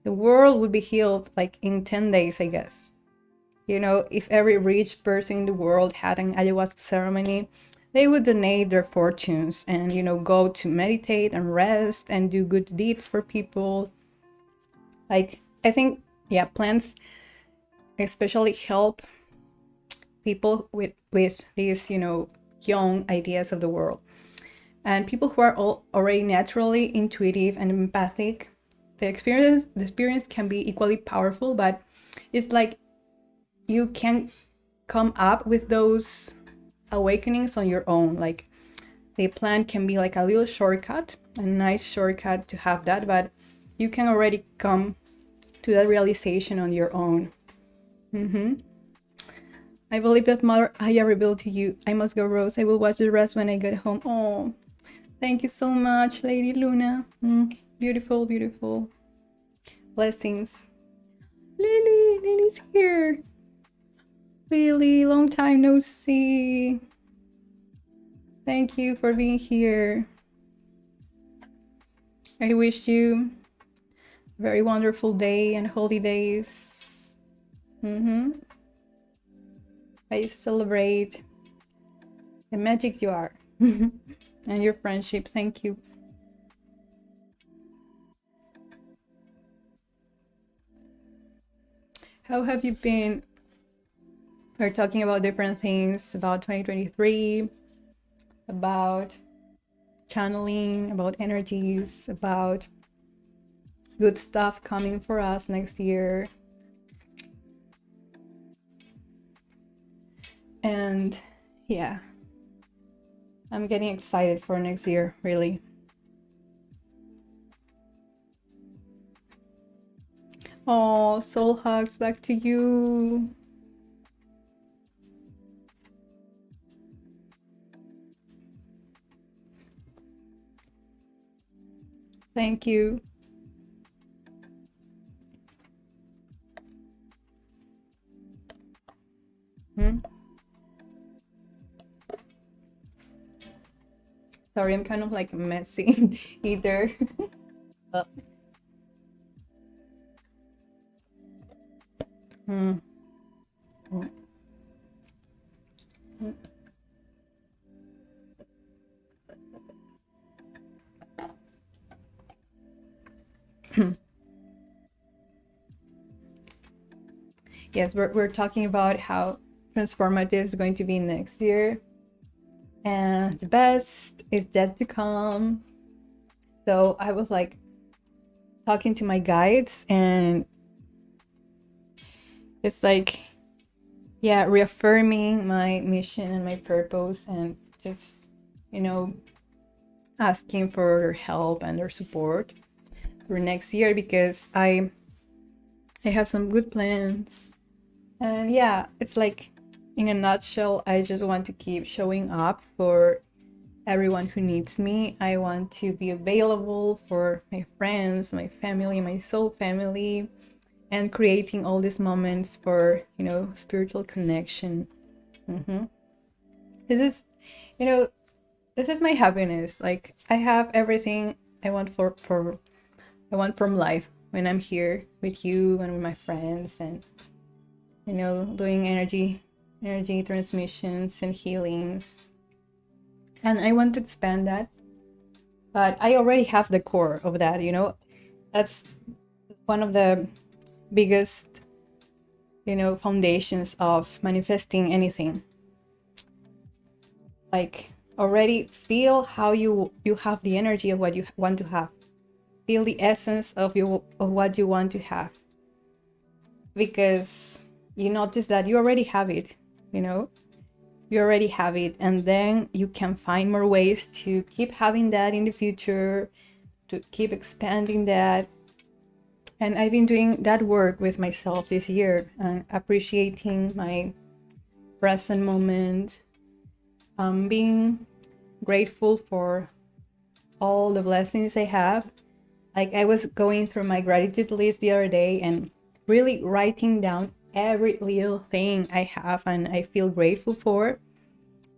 the world would be healed like in 10 days, I guess. You know, if every rich person in the world had an ayahuasca ceremony, they would donate their fortunes and, you know, go to meditate and rest and do good deeds for people. Like, I think, yeah, plants especially help people with these, you know, young ideas of the world. And people who are already naturally intuitive and empathic, the experience can be equally powerful, but it's like you can come up with those awakenings on your own. Like the plant can be like a little shortcut, a nice shortcut to have that, but you can already come to that realization on your own. I believe that Mother Aya revealed to you. I must go, Rose. I will watch the rest when I get home. Oh, thank you so much, Lady Luna. Beautiful, beautiful. Blessings. Lily's here. Lily, long time no see. Thank you for being here. I wish you a very wonderful day and holidays. I celebrate the magic you are and your friendship. Thank you. How have you been? We're talking about different things, about 2023, about channeling, about energies, about good stuff coming for us next year. And yeah, I'm getting excited for next year, really. Oh, soul hugs back to you. Thank you. Sorry, I'm kind of like messy either. Yes, we're talking about how transformative is going to be next year, and the best is yet to come. So I was like talking to my guides, and it's like, yeah, reaffirming my mission and my purpose, and just, you know, asking for their help and their support for next year, because I have some good plans. And yeah, it's like, in a nutshell, I just want to keep showing up for everyone who needs me. I want to be available for my friends, my family, my soul family, and creating all these moments for, you know, spiritual connection. This is, you know, this is my happiness. Like, I have everything I want I want from life when I'm here with you and with my friends, and, you know, doing energy energy transmissions and healings. And I want to expand that. But I already have the core of that, you know. That's one of the biggest, you know, foundations of manifesting anything. Like, already feel how you have the energy of what you want to have. Feel the essence of what you want to have. Because you notice that you already have it, you know. You already have it, and then you can find more ways to keep having that in the future, to keep expanding that. And I've been doing that work with myself this year and appreciating my present moment, being grateful for all the blessings I have. Like, I was going through my gratitude list the other day and really writing down every little thing I have and I feel grateful for.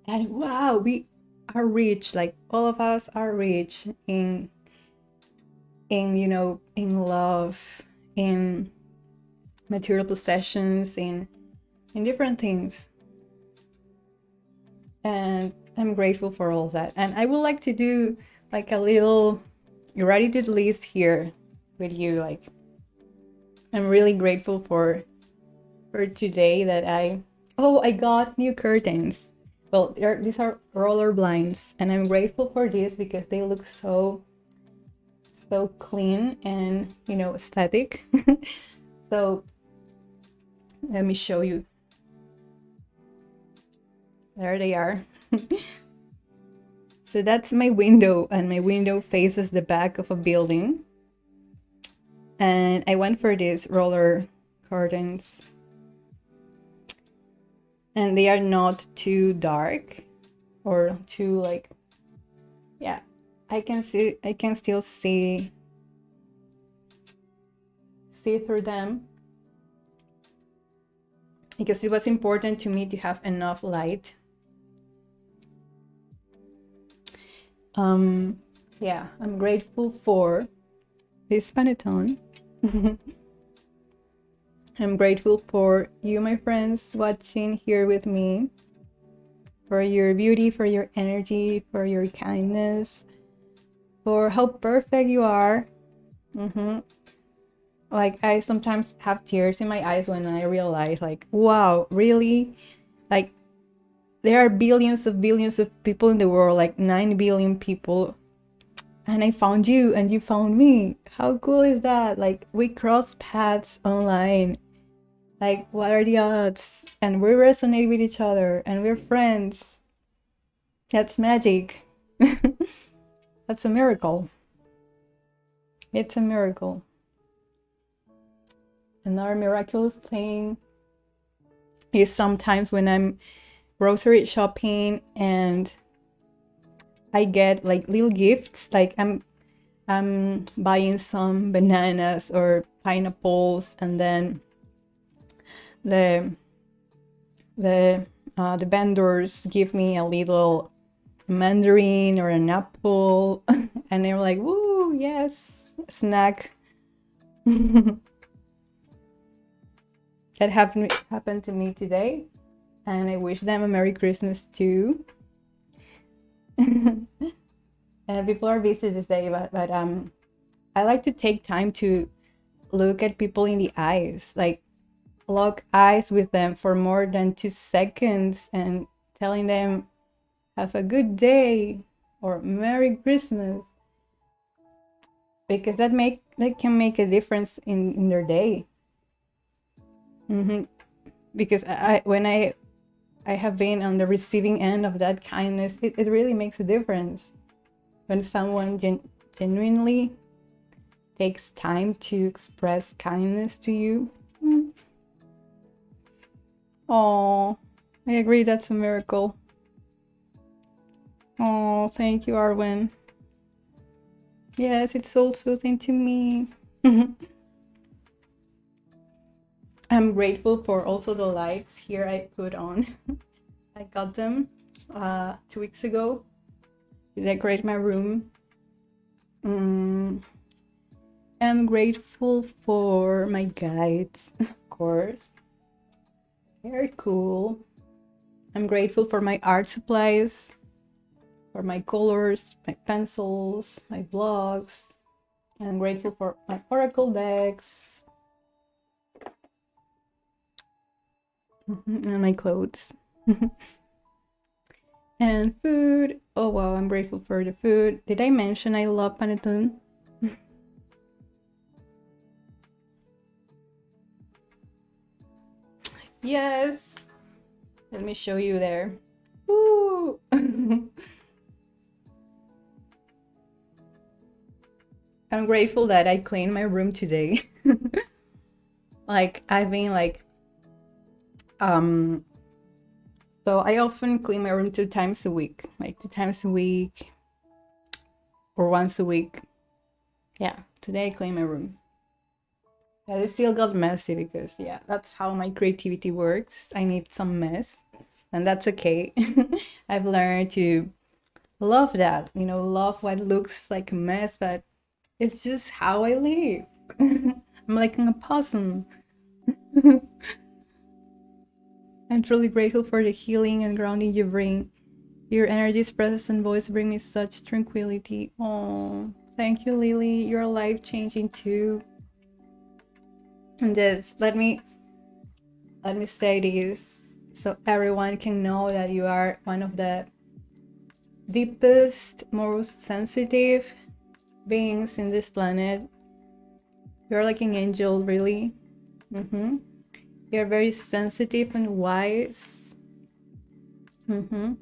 And wow, we are rich, like all of us are rich in you know, in love, in material possessions, in different things. And I'm grateful for all that. And I would like to do like a little gratitude list here with you. Like, I'm really grateful for today that I got new curtains. Well, these are roller blinds, and I'm grateful for this because they look so clean and, you know, aesthetic. So let me show you. There they are. So that's my window, and my window faces the back of a building. And I went for these roller curtains. And they are not too dark or too like, yeah, I can still see through them, because it was important to me to have enough light. Yeah, I'm grateful for this panettone. I'm grateful for you, my friends, watching here with me, for your beauty, for your energy, for your kindness, for how perfect you are. Like, I sometimes have tears in my eyes when I realize, like, wow, really? Like, there are billions of people in the world, like 9 billion people. And I found you and you found me. How cool is that? Like, we cross paths online. Like, what are the odds? And we resonate with each other and we're friends. That's magic. That's a miracle. It's a miracle. Another miraculous thing is sometimes when I'm grocery shopping and I get like little gifts, like I'm buying some bananas or pineapples, and then the vendors give me a little mandarin or an apple, and they're like, woo, yes, snack. That happened to me today, and I wish them a Merry Christmas too. And people are busy this day, but I like to take time to look at people in the eyes, like lock eyes with them for more than 2 seconds and telling them have a good day or Merry Christmas, because that can make a difference in their day. Because when I have been on the receiving end of that kindness, it really makes a difference when someone genuinely takes time to express kindness to you. Oh, I agree, that's a miracle. Oh, thank you, Arwen. Yes, it's so soothing to me. I'm grateful for also the lights here I put on. I got them 2 weeks ago to decorate my room. I'm grateful for my guides, of course. Very cool. I'm grateful for my art supplies, for my colors, my pencils, my blocks. I'm grateful for my oracle decks. And my clothes. And food. Oh wow, I'm grateful for the food. Did I mention I love panettone? Yes. Let me show you there. Woo! I'm grateful that I cleaned my room today. Like I've been like so I often clean my room 2 times a week. Like 2 times a week or once a week. Yeah, today I clean my room. But it still got messy because yeah, that's how my creativity works. I need some mess. And that's okay. I've learned to love that, you know, love what looks like a mess, but it's just how I live. I'm like an opossum. I'm truly grateful for the healing and grounding you bring. Your energy's presence and voice bring me such tranquility. Oh, thank you, Lily. You're life-changing too. And just let me say this so everyone can know that you are one of the deepest, most sensitive beings in this planet. You're like an angel, really. You're very sensitive and wise. And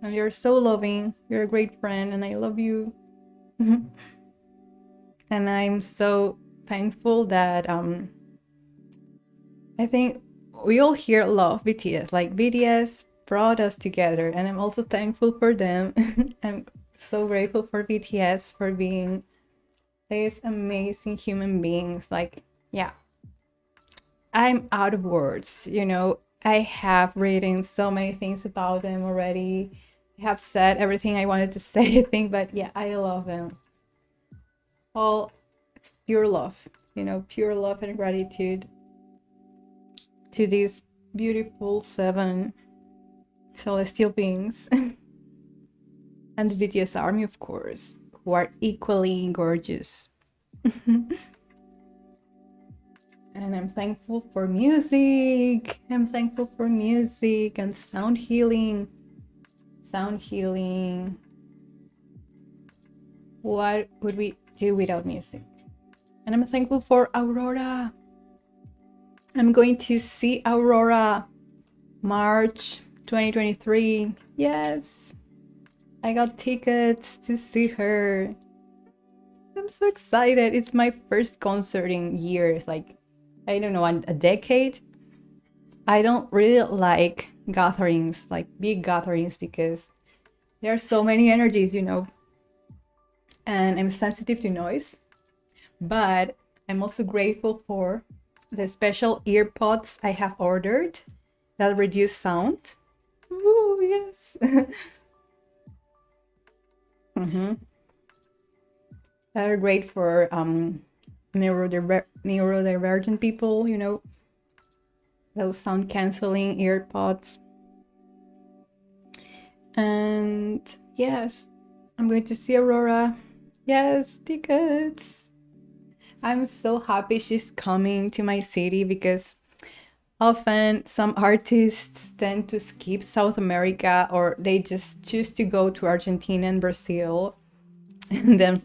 you're so loving. You're a great friend and I love you. And I'm so thankful that I think we all here love BTS. Like BTS brought us together and I'm also thankful for them. I'm so grateful for BTS for being these amazing human beings. Like, yeah, I'm out of words, you know. I have written so many things about them already. I have said everything I wanted to say, I think, but yeah, I love them. All, it's pure love, you know, pure love and gratitude to these beautiful 7 celestial beings. And the BTS army, of course, who are equally gorgeous. And I'm thankful for music. I'm thankful for music and sound healing. Sound healing. What would we do without music? And I'm thankful for Aurora. I'm going to see Aurora March 2023. Yes. I got tickets to see her. I'm so excited. It's my first concert in years. Like, I don't know, a decade. I don't really like gatherings, like big gatherings, because there are so many energies, you know. And I'm sensitive to noise. But I'm also grateful for the special earpods I have ordered that reduce sound. Ooh, yes. That are great for neurodivergent people, you know, those sound canceling earpods. And yes, I'm going to see Aurora. Yes, tickets. I'm so happy she's coming to my city because often some artists tend to skip South America or they just choose to go to Argentina and Brazil. And then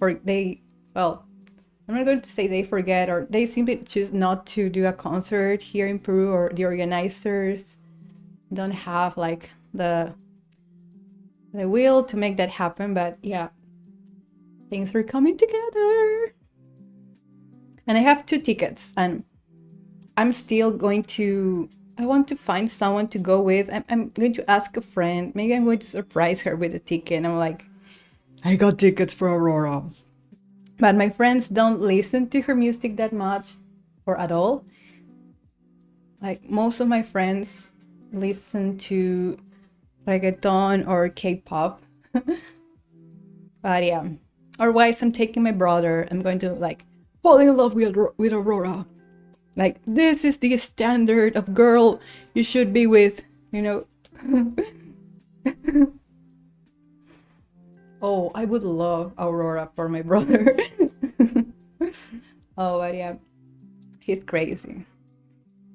I'm not going to say they forget, or they simply choose not to do a concert here in Peru, or the organizers don't have like the will to make that happen. But yeah, things are coming together. And I have 2 tickets and I'm still going to, I want to find someone to go with. I'm going to ask a friend. Maybe I'm going to surprise her with a ticket. And I'm like, I got tickets for Aurora. But my friends don't listen to her music that much or at all. Like most of my friends listen to reggaeton or K-pop. But yeah, otherwise I'm taking my brother. I'm going to like fall in love with Aurora. Like, this is the standard of girl you should be with. you know. Oh, I would love Aurora for my brother. Oh, but yeah, he's crazy.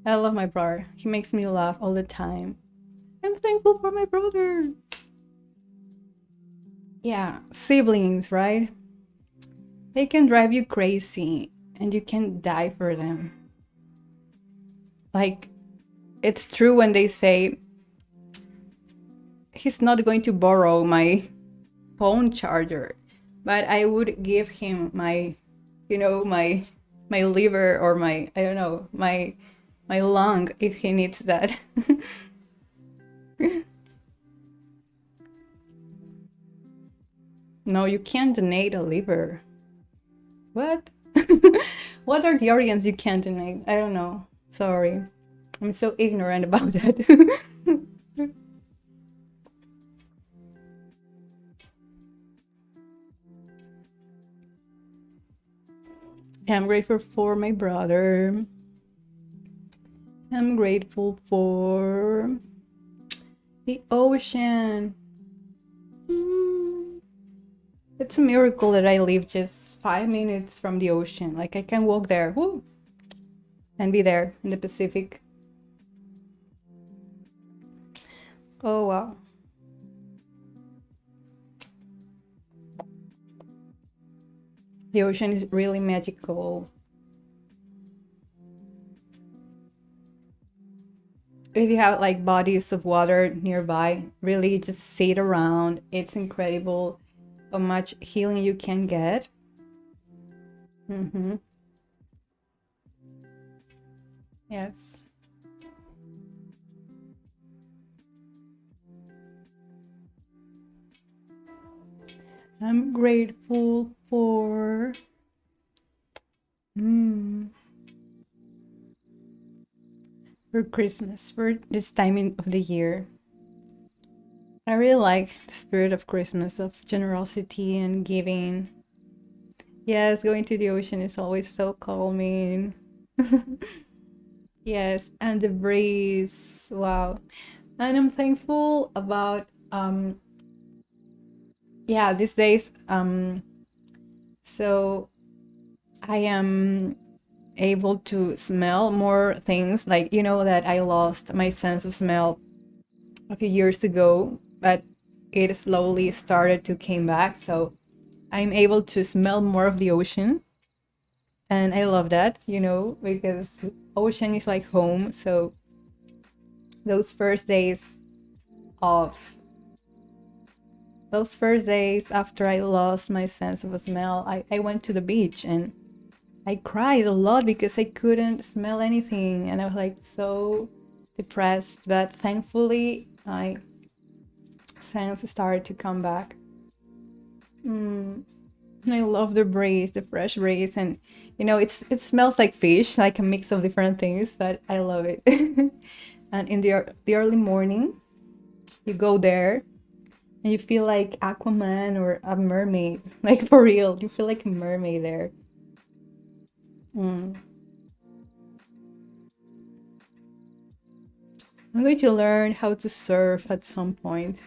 I love my brother. He makes me laugh all the time. I'm thankful for my brother. Yeah, siblings, right? They can drive you crazy and you can die for them. Like, it's true when they say he's not going to borrow my phone charger, but I would give him my, my liver or my, I don't know, my lung if he needs that. No, you can't donate a liver. What? What are the organs you can't donate? I don't know. Sorry. I'm so ignorant about that. I'm grateful for my brother. I'm grateful for the ocean. It's a miracle that I live just 5 minutes from the ocean. Like I can walk there, woo, and be there in the Pacific. Oh wow. The ocean is really magical. If you have like bodies of water nearby, really just sit around. It's incredible how much healing you can get. Mm-hmm. Yes. I'm grateful for for Christmas, for this time of the year. I really like the spirit of Christmas, of generosity and giving. Yes, going to the ocean is always so calming. Yes, and the breeze. Wow. And I'm thankful about yeah, these days so I am able to smell more things, like that I lost my sense of smell a few years ago, but it slowly started to came back, so I'm able to smell more of the ocean, and I love that, because ocean is like home. So those first days of those first days after I lost my sense of smell, I went to the beach and I cried a lot because I couldn't smell anything, and I was like so depressed, but thankfully my sense started to come back. And I love the breeze, the fresh breeze, and it smells like fish, like a mix of different things, but I love it. And in the early morning, you go there and you feel like Aquaman or a mermaid, like for real. You feel like a mermaid there. I'm going to learn how to surf at some point.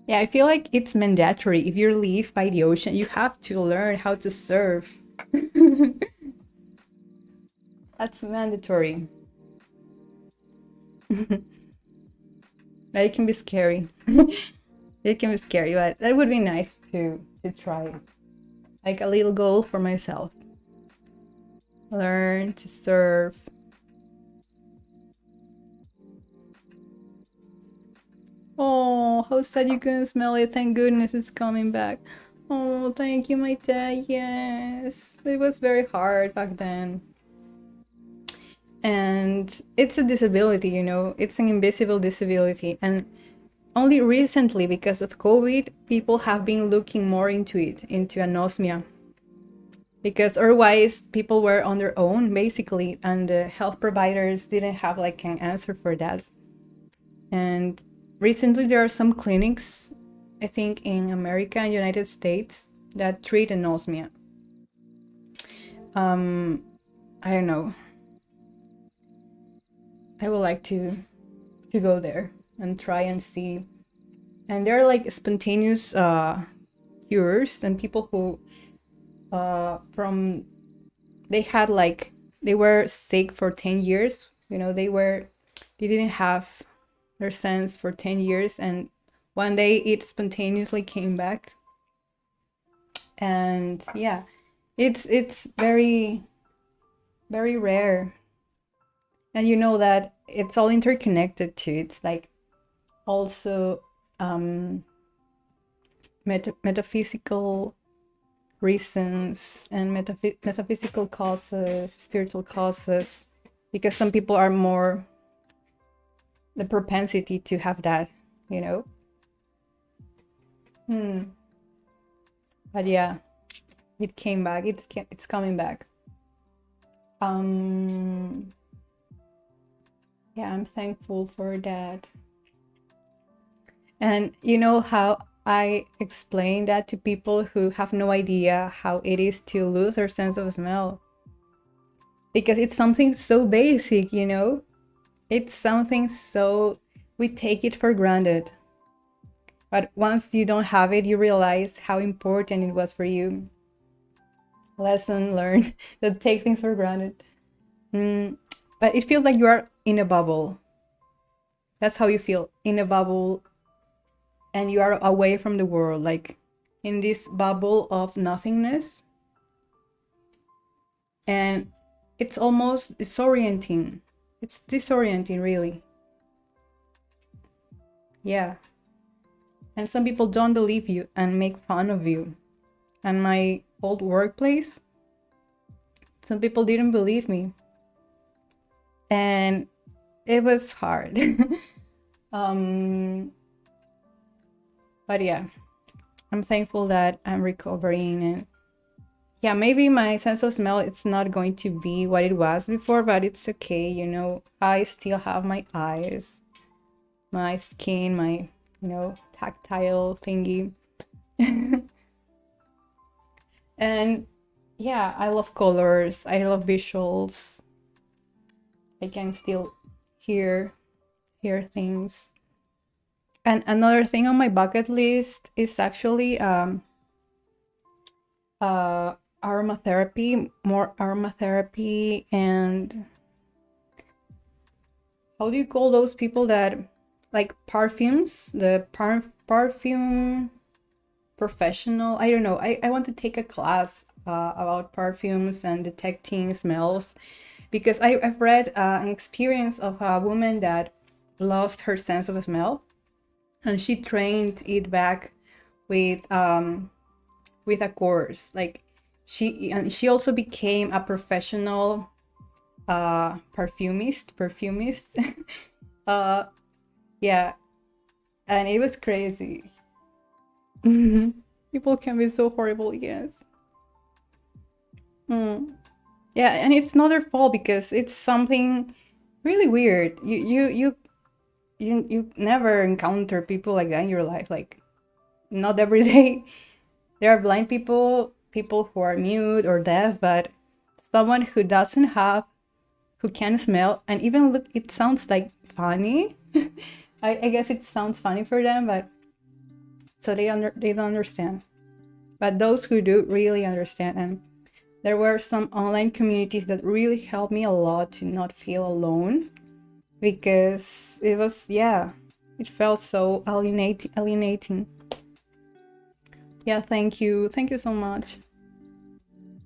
Yeah, I feel like it's mandatory. If you live by the ocean, you have to learn how to surf. That's mandatory. But it can be scary. It can be scary, but that would be nice to try. Like a little goal for myself. Learn to surf. Oh, how sad you couldn't smell it. Thank goodness it's coming back. Oh, thank you, my dad. Yes. It was very hard back then. And it's a disability, it's an invisible disability. And only recently, because of COVID, people have been looking more into it, into anosmia. Because otherwise, people were on their own, basically, and the health providers didn't have like an answer for that. And recently, there are some clinics, I think in America and United States, that treat anosmia. I don't know. I would like to to go there and try and see. And there are like spontaneous cures, and people who they were sick for 10 years, they didn't have their sense for 10 years, and one day it spontaneously came back. And yeah, it's very, very rare. And you know that it's all interconnected too. It's like also metaphysical reasons and metaphysical causes, spiritual causes, because some people are more the propensity to have that, you know. But yeah, it came back. It's coming back. Yeah, I'm thankful for that. And you know how I explain that to people who have no idea how it is to lose their sense of smell? Because it's something so basic, you know? It's something so, we take it for granted. But once you don't have it, you realize how important it was for you. Lesson learned, that take things for granted. But it feels like you are in a bubble. That's how you feel, in a bubble, and you are away from the world, like in this bubble of nothingness. And it's almost disorienting. It's disorienting, really. Yeah. And some people don't believe you and make fun of you. And my old workplace, some people didn't believe me. And it was hard. But yeah, I'm thankful that I'm recovering. And yeah, maybe my sense of smell, it's not going to be what it was before, but it's okay, you know. I still have my eyes, my skin, my, tactile thingy. And yeah, I love colors, I love visuals. I can still hear things. And another thing on my bucket list is actually aromatherapy, more aromatherapy. And how do you call those people that like perfumes, the perfume professional? I don't know. I want to take a class about perfumes and detecting smells, because I've read an experience of a woman that lost her sense of smell, and she trained it back with a course. Like she also became a professional perfumist. Yeah, and it was crazy. People can be so horrible, yes. Yeah, and it's not their fault, because it's something really weird. You never encounter people like that in your life. Like, not every day. There are blind people who are mute or deaf, but someone who doesn't have, who can smell and even look, it sounds like funny. I guess it sounds funny for them, but so they don't understand. But those who do really understand. And there were some online communities that really helped me a lot to not feel alone, because it was, yeah, it felt so alienating. Yeah, thank you so much.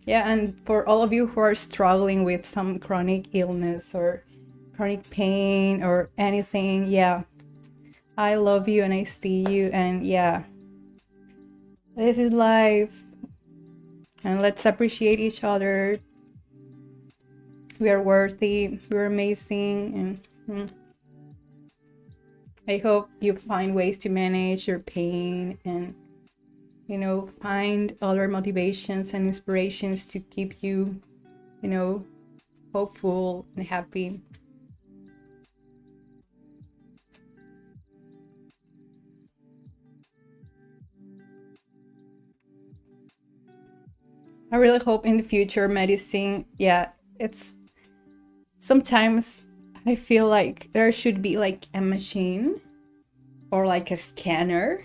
Yeah, and for all of you who are struggling with some chronic illness or chronic pain or anything, yeah, I love you and I see you. And yeah, this is life, and let's appreciate each other. We are worthy, we're amazing. And I hope you find ways to manage your pain, and find other motivations and inspirations to keep you, hopeful and happy. I really hope in the future medicine, yeah, it's sometimes I feel like there should be like a machine or like a scanner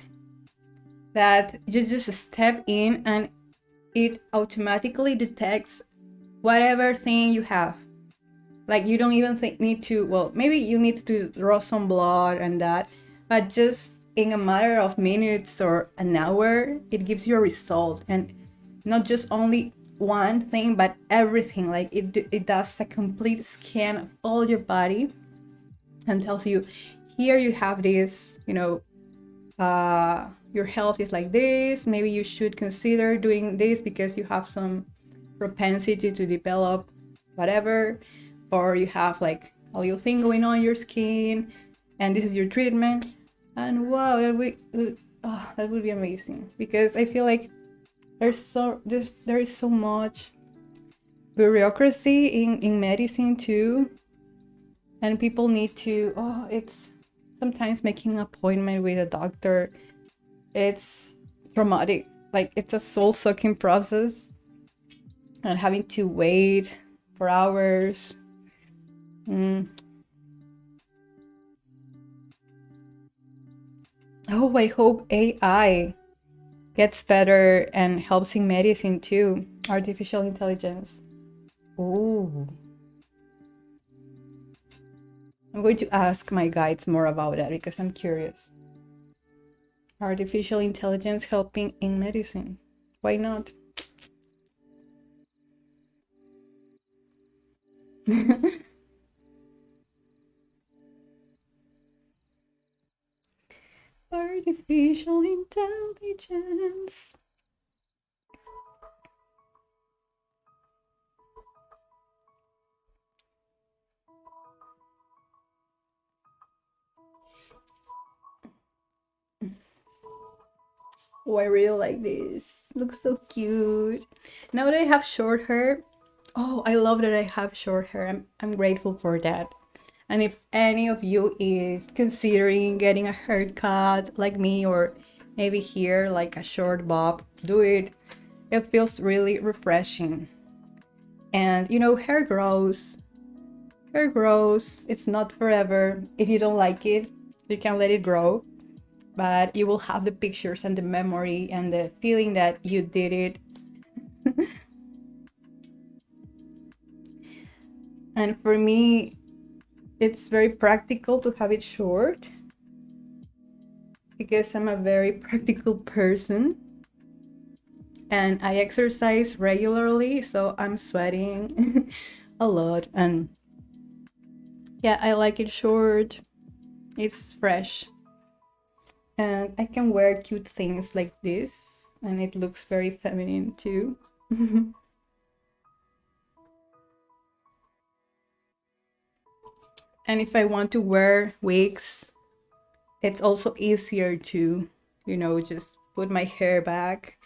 that you just step in and it automatically detects whatever thing you have. Like you don't even need to, well, maybe you need to draw some blood and that, but just in a matter of minutes or an hour, it gives you a result. And not just only one thing, but everything. Like it does a complete scan of all your body and tells you, here you have this, your health is like this. Maybe you should consider doing this because you have some propensity to develop whatever, or you have like a little thing going on in your skin, and this is your treatment. And wow, that would be amazing, because I feel like there is so much bureaucracy in medicine too, and people need to, it's sometimes making an appointment with a doctor, it's traumatic. Like it's a soul-sucking process, and having to wait for hours. Oh, I hope AI gets better and helps in medicine too. Artificial intelligence. Oh, I'm going to ask my guides more about that because I'm curious. Artificial intelligence helping in medicine. Why not? Artificial intelligence. Oh, I really like this. Looks so cute. Now that I have short hair, oh, I love that I have short hair. I'm grateful for that. And if any of you is considering getting a haircut like me, or maybe here like a short bob, do it. It feels really refreshing. And hair grows. Hair grows. It's not forever. If you don't like it, you can let it grow. But you will have the pictures and the memory and the feeling that you did it. And for me, it's very practical to have it short because I'm a very practical person and I exercise regularly, so I'm sweating a lot. And yeah, I like it short. It's fresh. And I can wear cute things like this, and it looks very feminine too. And if I want to wear wigs, it's also easier to, just put my hair back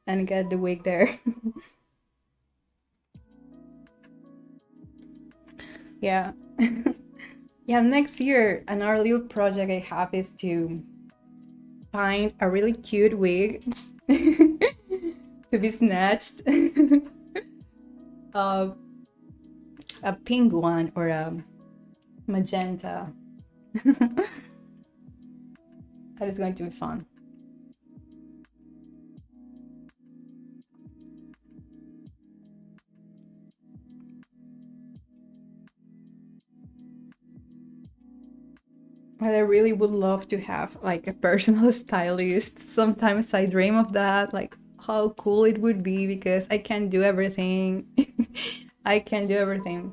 and get the wig there. Yeah. Yeah, next year, another little project I have is to find a really cute wig to be snatched. uh, a pink one or a magenta. That is going to be fun. And I really would love to have like a personal stylist. Sometimes I dream of that, like how cool it would be, because I can do everything. I can do everything.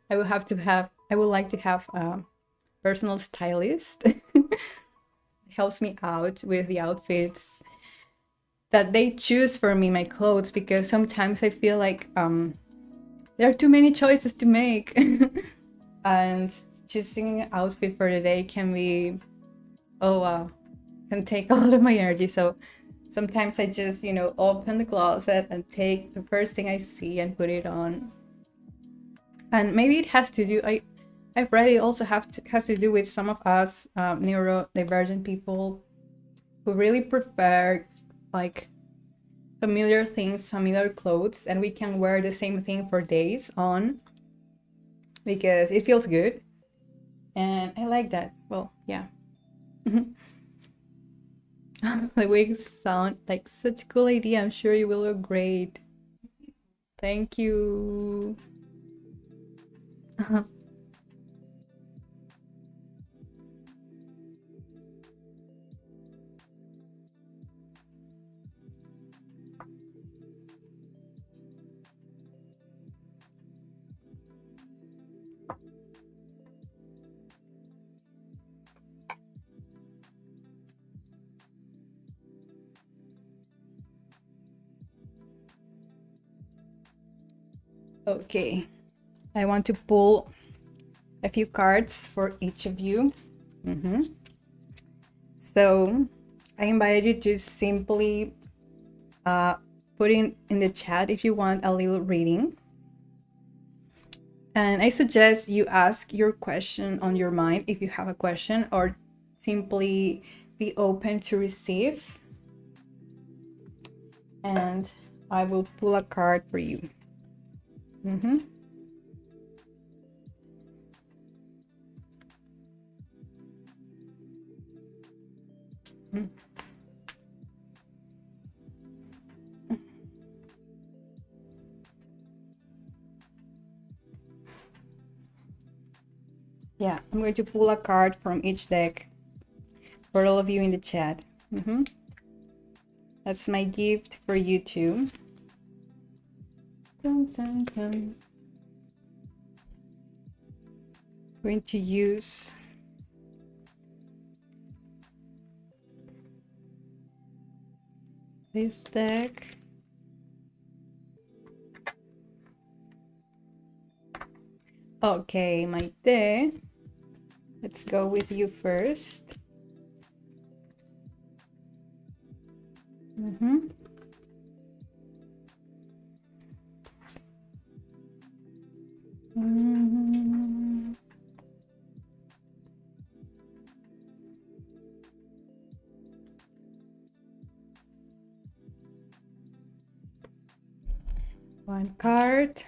I would like to have a personal stylist. Helps me out with the outfits that they choose for me, my clothes, because sometimes I feel like there are too many choices to make. And choosing an outfit for the day can be, can take a lot of my energy. So sometimes I just, open the closet and take the first thing I see and put it on. And maybe it has to do, I've read it also has to do with some of us neurodivergent people who really prefer like familiar things, familiar clothes, and we can wear the same thing for days on. because it feels good. And I like that. Well, yeah. The wigs sound like such a cool idea. I'm sure you will look great. Thank you. Okay, I want to pull a few cards for each of you. So I invite you to simply put in the chat if you want a little reading. And I suggest you ask your question on your mind if you have a question, or simply be open to receive. And I will pull a card for you. Yeah, I'm going to pull a card from each deck for all of you in the chat. That's my gift for you too. Dun, dun, dun. I'm going to use this deck. Okay, Maite, let's go with you first. One card.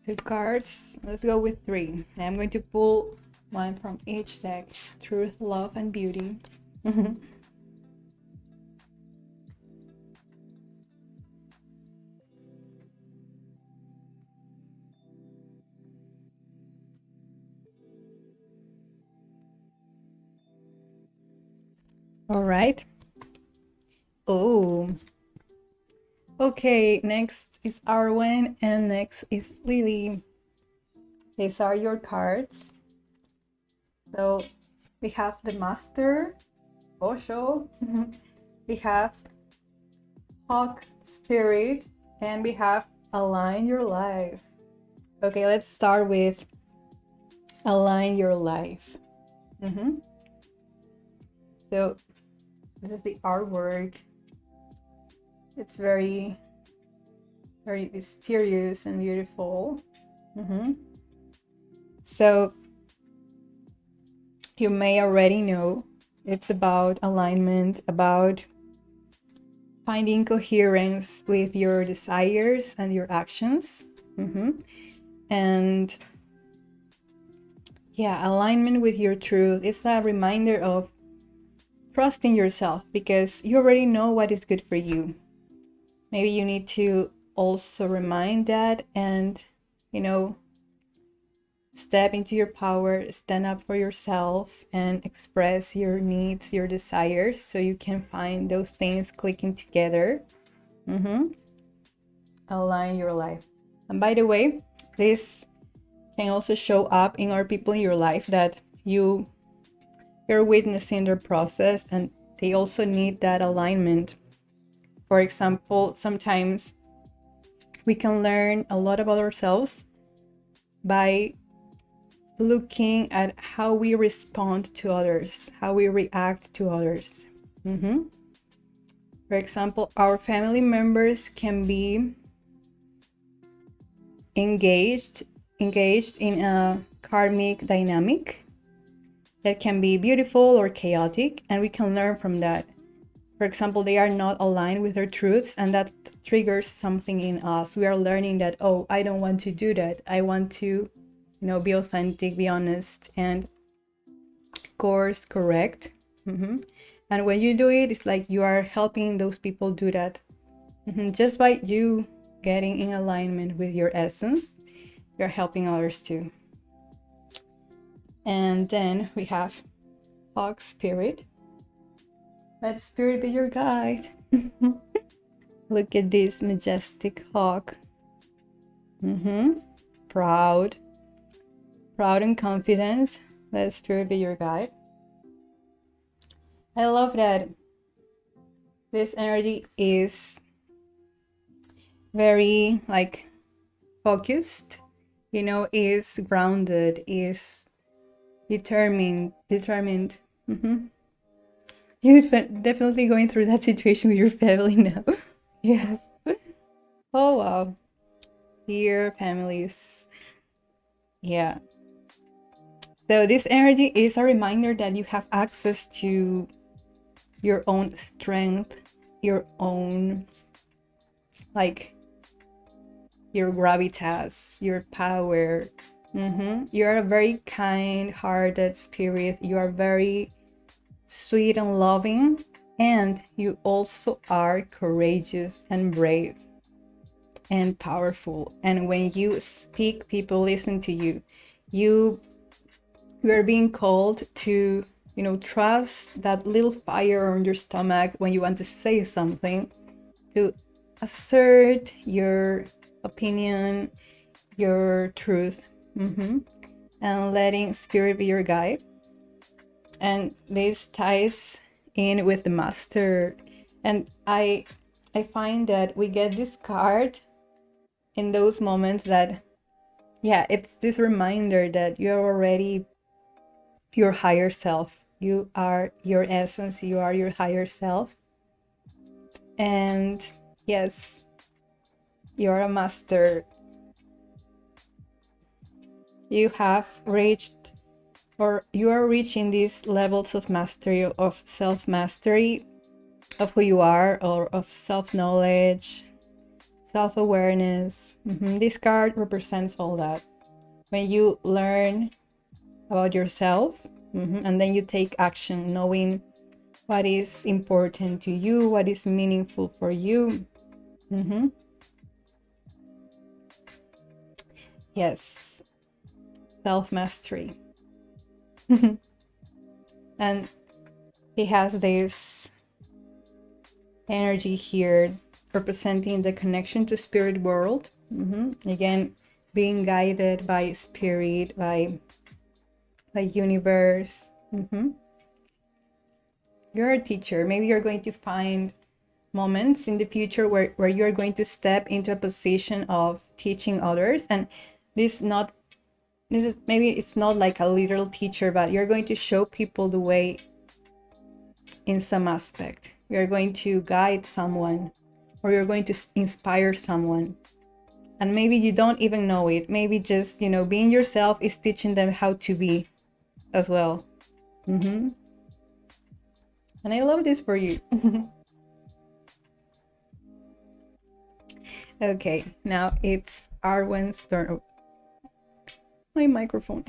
Two cards. Let's go with three. I'm going to pull one from each deck. Truth, love, and beauty. All right. Oh. Okay, next is Arwen and next is Lily. These are your cards. So we have the Master, Osho, we have Hawk Spirit, and we have Align Your Life. Okay, let's start with Align Your Life. So this is the artwork. It's very, very mysterious and beautiful. So you may already know it's about alignment, about finding coherence with your desires and your actions. And yeah, alignment with your truth is a reminder of trusting yourself, because you already know what is good for you. Maybe you need to also remind that and, you know, step into your power, stand up for yourself, and express your needs, your desires, so you can find those things clicking together. Align your life. And by the way, this can also show up in our people in your life that you're witnessing their process, and they also need that alignment. For example, sometimes we can learn a lot about ourselves by looking at how we respond to others, how we react to others. For example, our family members can be engaged in a karmic dynamic that can be beautiful or chaotic, and we can learn from that. for example, they are not aligned with their truths, and that triggers something in us. We are learning that, oh, I don't want to do that. I want to, be authentic, be honest, and course correct. And when you do it, it's like you are helping those people do that. Just by you getting in alignment with your essence, you're helping others too. And then we have Hawk Spirit. Let Spirit be your guide. Look at this majestic hawk. Proud and confident. Let Spirit be your guide. I love that this energy is very like focused, is grounded, is determined. You're definitely going through that situation with your family now. Yes. Oh wow. Dear families. Yeah. So this energy is a reminder that you have access to your own strength, your own, like, your gravitas, your power. You are a very kind-hearted spirit. You are very sweet and loving, and you also are courageous and brave and powerful. And when you speak, people listen to you. You are being called to, trust that little fire on your stomach when you want to say something, to assert your opinion, your truth, and letting Spirit be your guide. And this ties in with the Master. And I find that we get this card in those moments that, it's this reminder that you're already your higher self. You are your essence. You are your higher self. And yes, you're a master. You have reached, or you are reaching these levels of mastery, of self-mastery, of who you are, or of self-knowledge, self-awareness. This card represents all that. When you learn about yourself, and then you take action, knowing what is important to you, what is meaningful for you. Yes, self-mastery. And he has this energy here representing the connection to spirit world. Again, being guided by spirit, by universe. You're a teacher. Maybe you're going to find moments in the future where you're going to step into a position of teaching others. And this is maybe it's not like a literal teacher, but you're going to show people the way in some aspect. You're going to guide someone, or you're going to inspire someone. And maybe you don't even know it. Maybe just, being yourself is teaching them how to be as well. And I love this for you. Okay, now it's Arwen's turn. Oh, my microphone.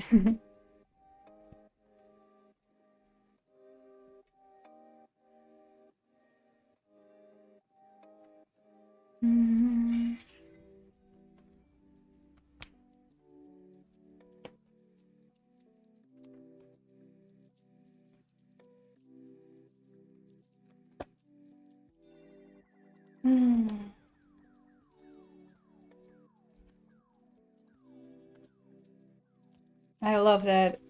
I love that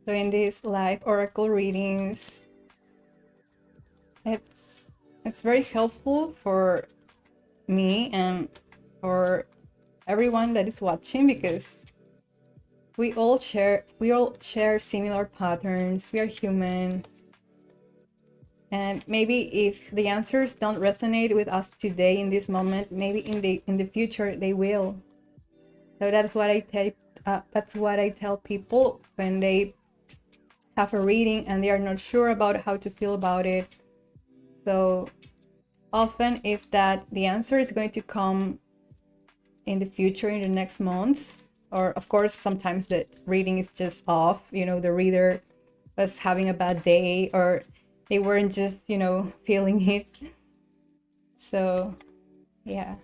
doing these live oracle readings. It's very helpful for me and for everyone that is watching, because we all share similar patterns. We are human. And maybe if the answers don't resonate with us today in this moment, maybe in the future they will. So that's what I tell people when they have a reading and they are not sure about how to feel about it. So often it's that the answer is going to come in the future, in the next months, or of course sometimes the reading is just off, the reader was having a bad day, or they weren't just feeling it. So yeah.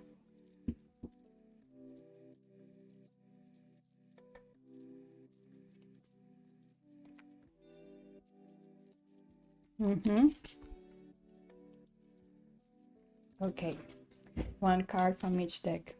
Okay, one card from each deck.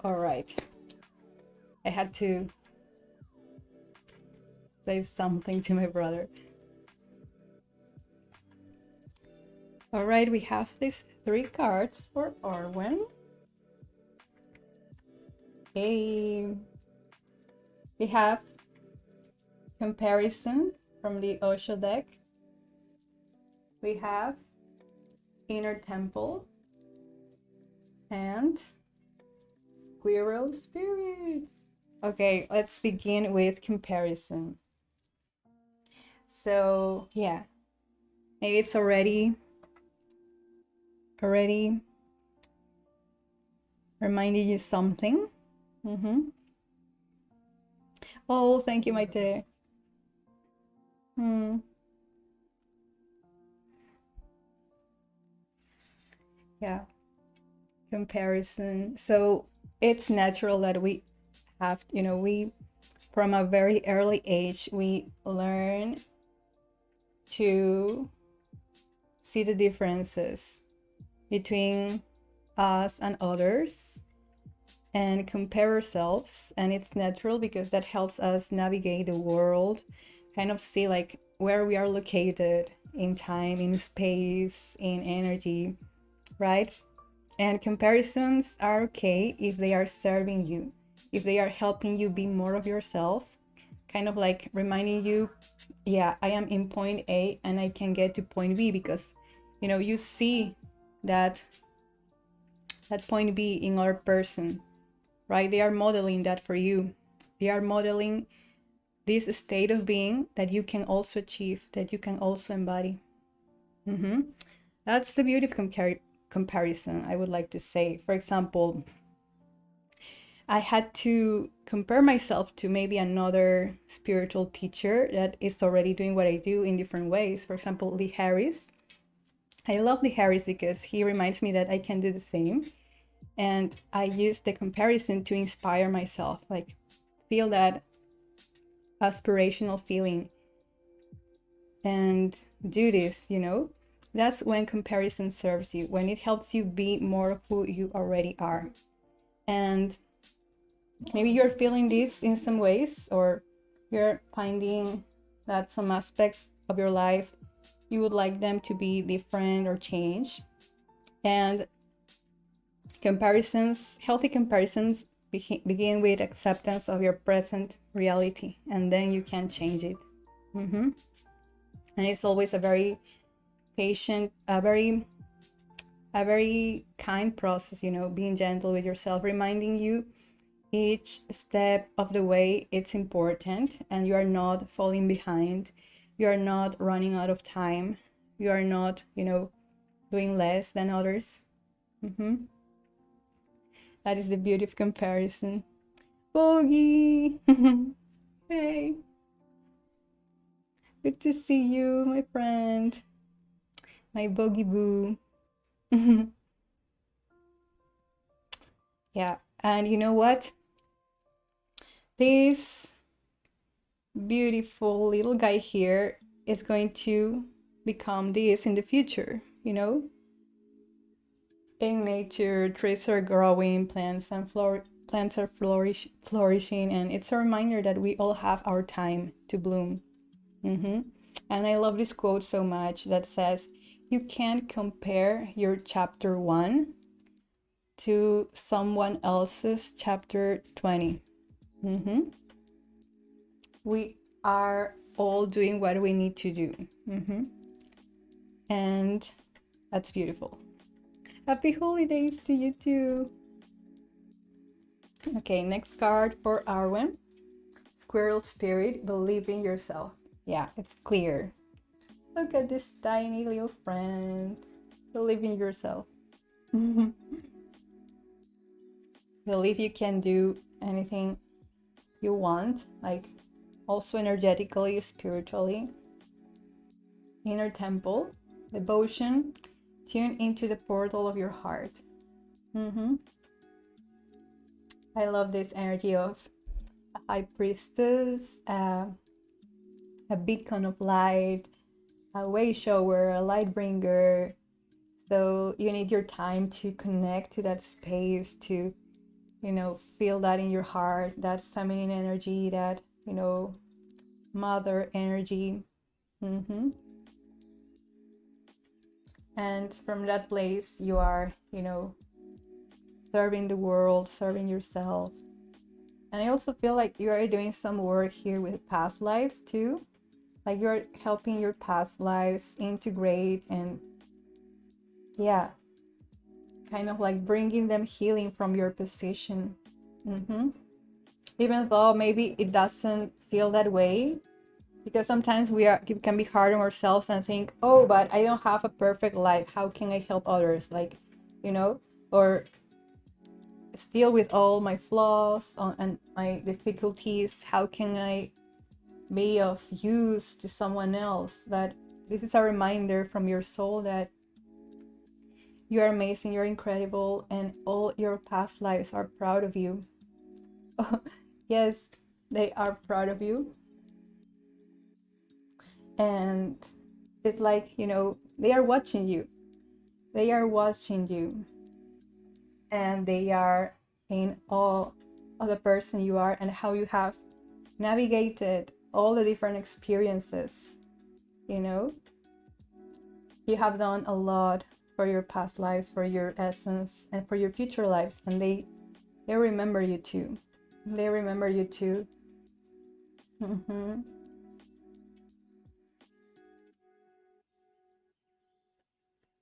All right, I had to say something to my brother. All right, we have these 3 cards for Arwen. Okay, we have comparison from the Osho deck. We have inner temple and squirrel spirit. Okay, let's begin with comparison. So yeah, maybe it's already reminding you something. Oh, thank you, Maite. Yeah, comparison. So it's natural that we have, we from a very early age, we learn to see the differences between us and others and compare ourselves. And it's natural because that helps us navigate the world, kind of see like where we are located in time, in space, in energy, right? And comparisons are okay if they are serving you, if they are helping you be more of yourself, kind of like reminding you, yeah, I am in point A and I can get to point B, because you see that point B in our person, right? They are modeling that for you. They are modeling this state of being that you can also achieve, that you can also embody. That's the beauty of comparison, I would like to say. For example, I had to compare myself to maybe another spiritual teacher that is already doing what I do in different ways. For example, Lee Harris. I love Lee Harris because he reminds me that I can do the same. And I use the comparison to inspire myself, like feel that aspirational feeling and do this, That's when comparison serves you, when it helps you be more who you already are. And maybe you're feeling this in some ways, or you're finding that some aspects of your life you would like them to be different or change. And healthy comparisons begin with acceptance of your present reality, and then you can change it. And it's always a very patient, a very kind process, being gentle with yourself, reminding you each step of the way it's important, and you are not falling behind, you are not running out of time, you are not doing less than others. That is the beauty of comparison. Bogey. Hey, Good to see you, my friend. My bogey boo. Yeah, and you know what? This beautiful little guy here is going to become this in the future, you know? In nature, trees are growing, plants are flourishing, and it's a reminder that we all have our time to bloom. And I love this quote so much that says, "You can't compare your chapter 1 to someone else's chapter 20." We are all doing what we need to do. And that's beautiful. Happy holidays to you too. Okay, next card for Arwen. Squirrel Spirit, believe in yourself. Yeah, it's clear. Look at this tiny little friend. Believe in yourself. Believe you can do anything you want, like also energetically, spiritually. Inner temple, devotion, tune into the portal of your heart. I love this energy of a high priestess, a beacon of light, a way shower, a light bringer. So you need your time to connect to that space, to, you know, feel that in your heart, that feminine energy, that, you know, mother energy. And from that place, you are, you know, serving the world, serving yourself. And I also feel like you are doing some work here with past lives too. Like you're helping your past lives integrate and, yeah, kind of like bringing them healing from your position. Even though maybe it doesn't feel that way, because sometimes we can be hard on ourselves and think, oh, but I don't have a perfect life, how can I help others, like, you know, or still with all my flaws and my difficulties, how can I be of use to someone else? But this is a reminder from your soul that you are amazing, you're incredible, and all your past lives are proud of you. Yes, they are proud of you. And it's like, you know, they are watching you. They are watching you. And they are in awe of the person you are and how you have navigated all the different experiences. You know, you have done a lot for your past lives, for your essence, and for your future lives, and they remember you too. They remember you too.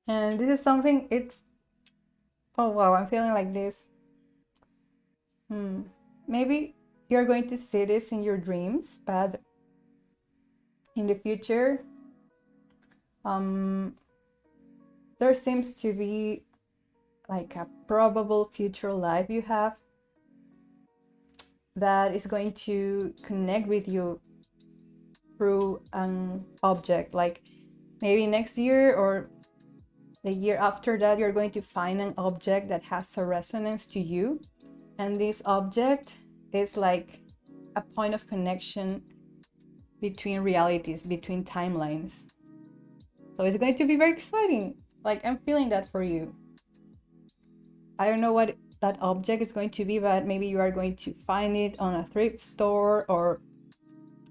And this is something, it's, oh wow, I'm feeling like this. Maybe you're going to see this in your dreams, but in the future, there seems to be like a probable future life you have that is going to connect with you through an object. Like maybe next year or the year after that, you're going to find an object that has a resonance to you, and this object is like a point of connection between realities, between timelines. So it's going to be very exciting. Like I'm feeling that for you. I don't know what that object is going to be, but maybe you are going to find it on a thrift store or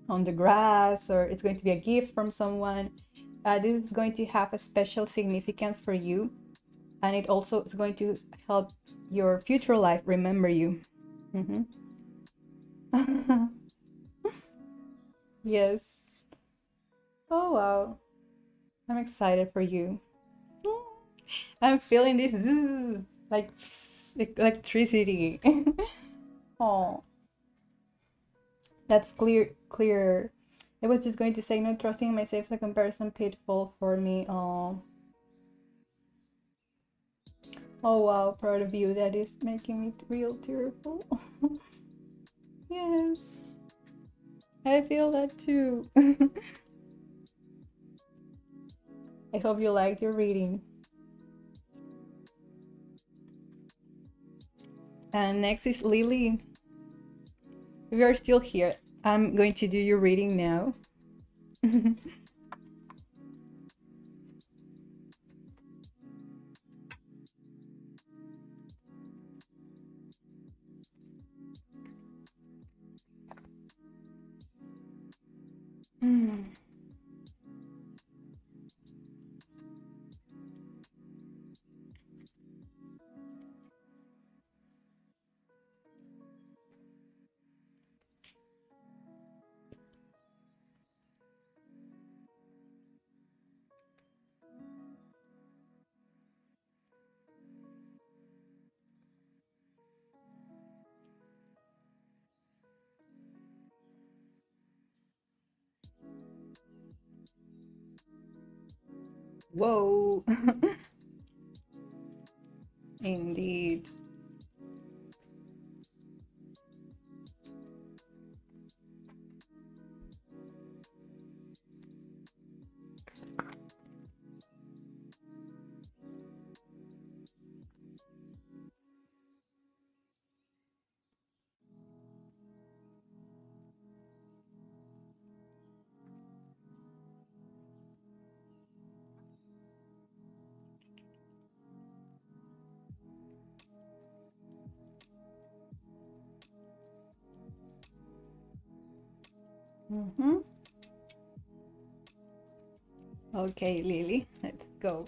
on the grass, or it's going to be a gift from someone. This is going to have a special significance for you, and it also is going to help your future life remember you. Yes. Oh wow, I'm excited for you. I'm feeling this like electricity. Oh, that's clear. I was just going to say, no, trusting myself is a comparison pitfall for me. Oh, oh wow, proud of you. That is making me real tearful. Yes, I feel that too. I hope you liked your reading. And next is Lily. If you're still here, I'm going to do your reading now. Whoa. Indeed. Okay, Lily, let's go.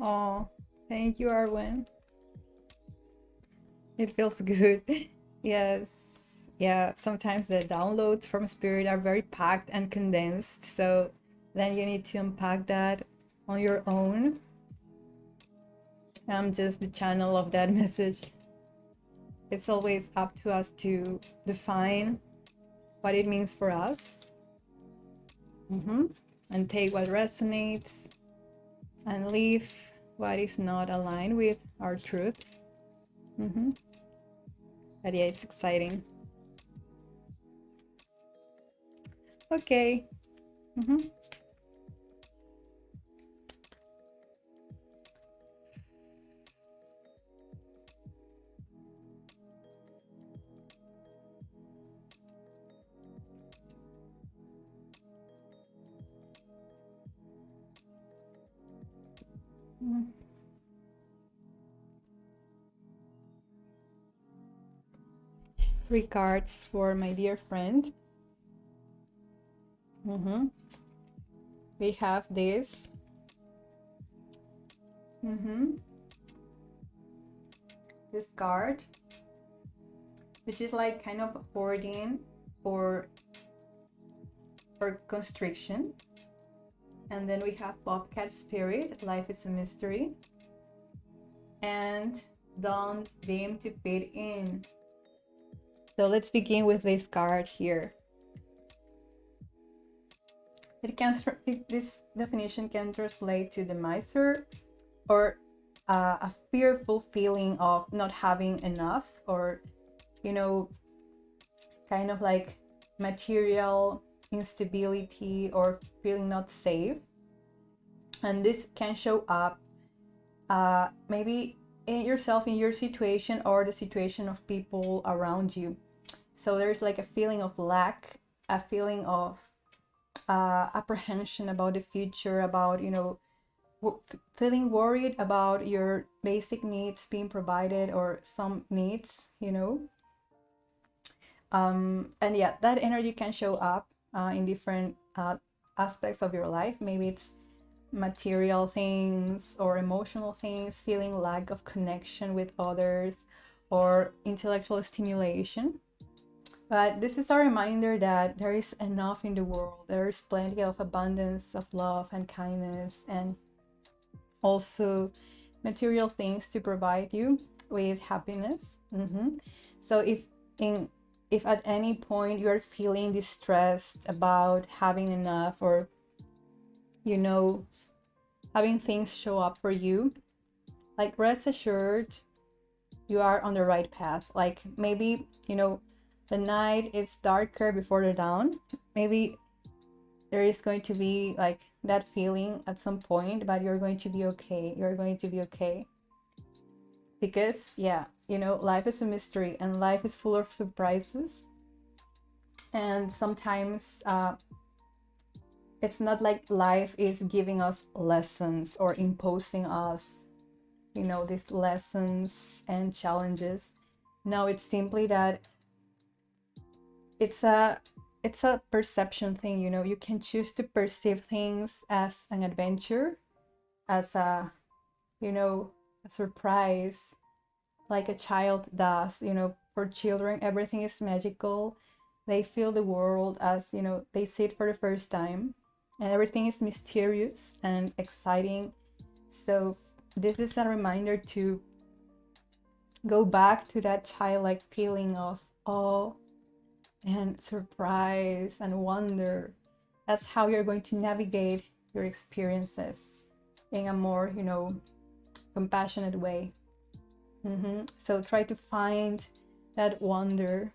Oh, thank you, Arwen. It feels good. Yes. Yeah, sometimes the downloads from Spirit are very packed and condensed. So then you need to unpack that on your own. I'm just the channel of that message. It's always up to us to define what it means for us. And take what resonates and leave what is not aligned with our truth. But yeah, it's exciting. Okay. Three cards for my dear friend. We have this. This card, which is like kind of hoarding or constriction. And then we have Bobcat Spirit, Life is a Mystery. And Don't Deem to Fit In. So let's begin with this card here. This definition can translate to the miser, or a fearful feeling of not having enough, or, you know, kind of like material instability or feeling not safe. And this can show up maybe in yourself, in your situation, or the situation of people around you. So there's like a feeling of lack, a feeling of apprehension about the future, about, you know, feeling worried about your basic needs being provided, or some needs, you know. And yeah, that energy can show up in different aspects of your life. Maybe it's material things or emotional things, feeling lack of connection with others, or intellectual stimulation. But this is a reminder that there is enough in the world. There is plenty of abundance of love and kindness, and also material things to provide you with happiness. So if at any point you're feeling distressed about having enough, or having things show up for you, like, rest assured you are on the right path. Like, maybe the night is darker before the dawn. Maybe there is going to be like that feeling at some point, but you're going to be okay. You're going to be okay. Because life is a mystery, and life is full of surprises. And sometimes it's not like life is giving us lessons or imposing us these lessons and challenges. No, it's simply that it's a perception thing. You can choose to perceive things as an adventure, as a surprise, like a child does. For children, everything is magical. They feel the world as they see it for the first time, and everything is mysterious and exciting. So this is a reminder to go back to that childlike feeling of awe and surprise and wonder. That's how you're going to navigate your experiences in a more compassionate way. So try to find that wonder,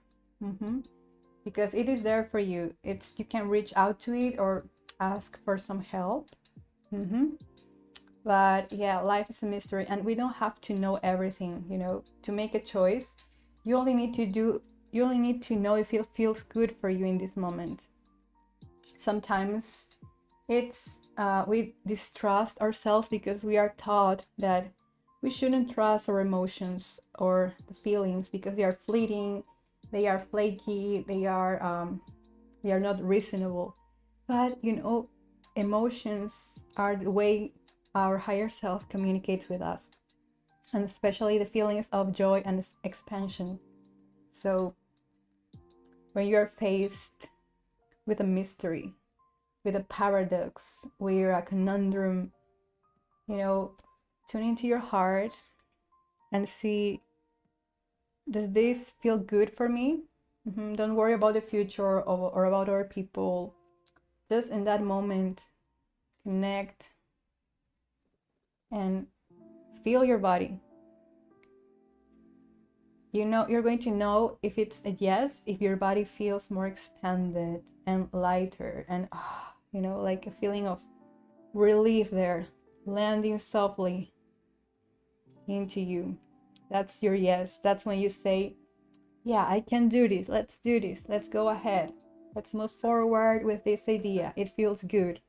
because it is there for you. You can reach out to it or ask for some help. But yeah, life is a mystery, and we don't have to know everything. To make a choice, you only need to know if it feels good for you in this moment. Sometimes it's we distrust ourselves because we are taught that we shouldn't trust our emotions or the feelings because they are fleeting, they are flaky, they are not reasonable. But emotions are the way our higher self communicates with us, and especially the feelings of joy and expansion. So when you're faced with a mystery, with a paradox, with a conundrum, tune into your heart and see, does this feel good for me? Don't worry about the future or about other people. Just in that moment, connect and feel your body. You're going to know if it's a yes, if your body feels more expanded and lighter, and like a feeling of relief there, landing softly into you. That's your yes. That's when you say, yeah, I can do this. Let's do this. Let's go ahead. Let's move forward with this idea. It feels good.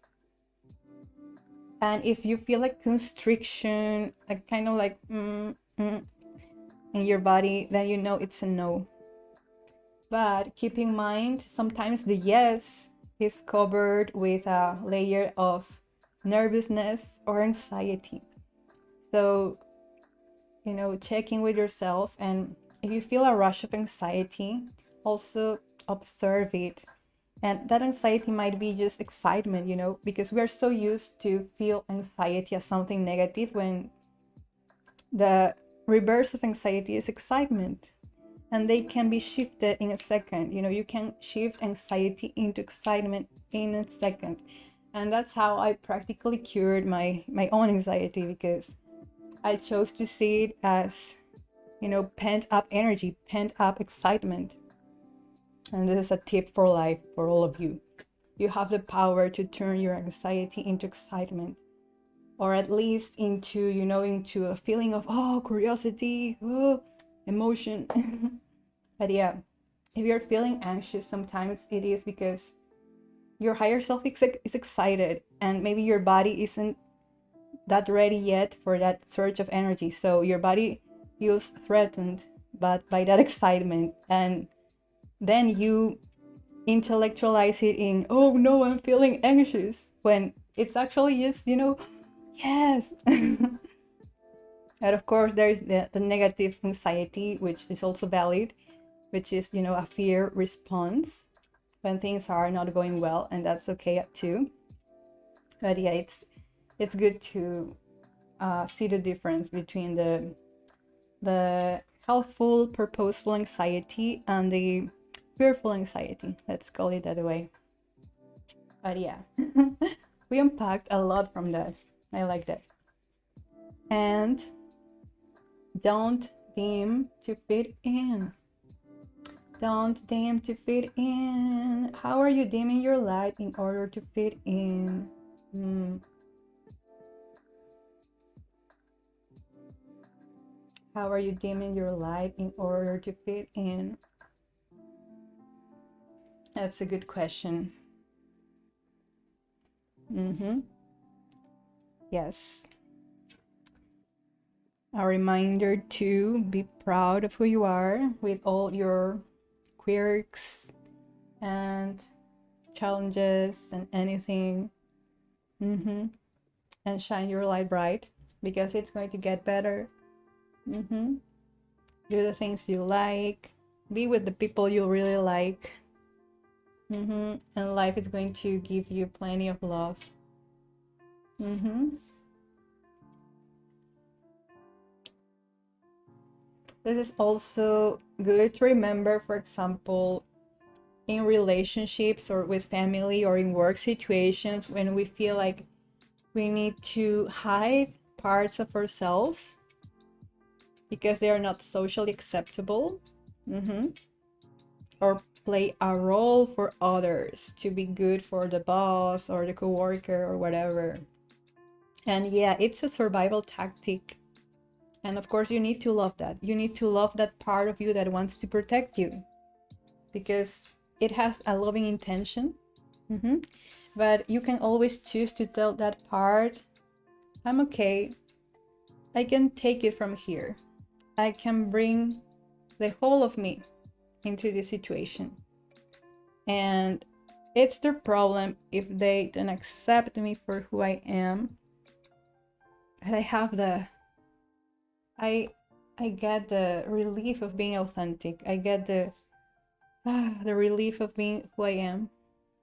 And if you feel like constriction, like kind of like in your body, then it's a no. But keep in mind, sometimes the yes is covered with a layer of nervousness or anxiety. So, check in with yourself, and if you feel a rush of anxiety, also observe it. And that anxiety might be just excitement, because we are so used to feel anxiety as something negative, when the reverse of anxiety is excitement. And they can be shifted in a second. You can shift anxiety into excitement in a second. And that's how I practically cured my own anxiety, because I chose to see it as, pent up energy, pent up excitement. And this is a tip for life for all of you. You have the power to turn your anxiety into excitement, or at least into, into a feeling of, curiosity, emotion. But yeah, if you're feeling anxious, sometimes it is because your higher self is excited, and maybe your body isn't that ready yet for that surge of energy. So your body feels threatened by that excitement, and then you intellectualize it in, oh no, I'm feeling anxious, when it's actually just, yes. And of course, there's the negative anxiety, which is also valid, which is, a fear response when things are not going well, and that's okay too. But yeah, it's good to see the difference between the healthful, purposeful anxiety and the fearful anxiety. Let's call it that way. But yeah, we unpacked a lot from that. I like that. And don't dim to fit in. Don't dim to fit in. How are you dimming your light in order to fit in? How are you dimming your light in order to fit in? That's a good question. Yes. A reminder to be proud of who you are with all your quirks and challenges and anything. And shine your light bright, because it's going to get better. Do the things you like. Be with the people you really like. And life is going to give you plenty of love. This is also good to remember, for example, in relationships or with family or in work situations, when we feel like we need to hide parts of ourselves because they are not socially acceptable, or play a role for others to be good for the boss or the coworker or whatever. And yeah, it's a survival tactic. And of course, you need to love that. You need to love that part of you that wants to protect you, because it has a loving intention. But you can always choose to tell that part, I'm okay. I can take it from here. I can bring the whole of me into this situation. And it's their problem if they don't accept me for who I am. And I have I get the relief of being authentic. I get the relief of being who I am.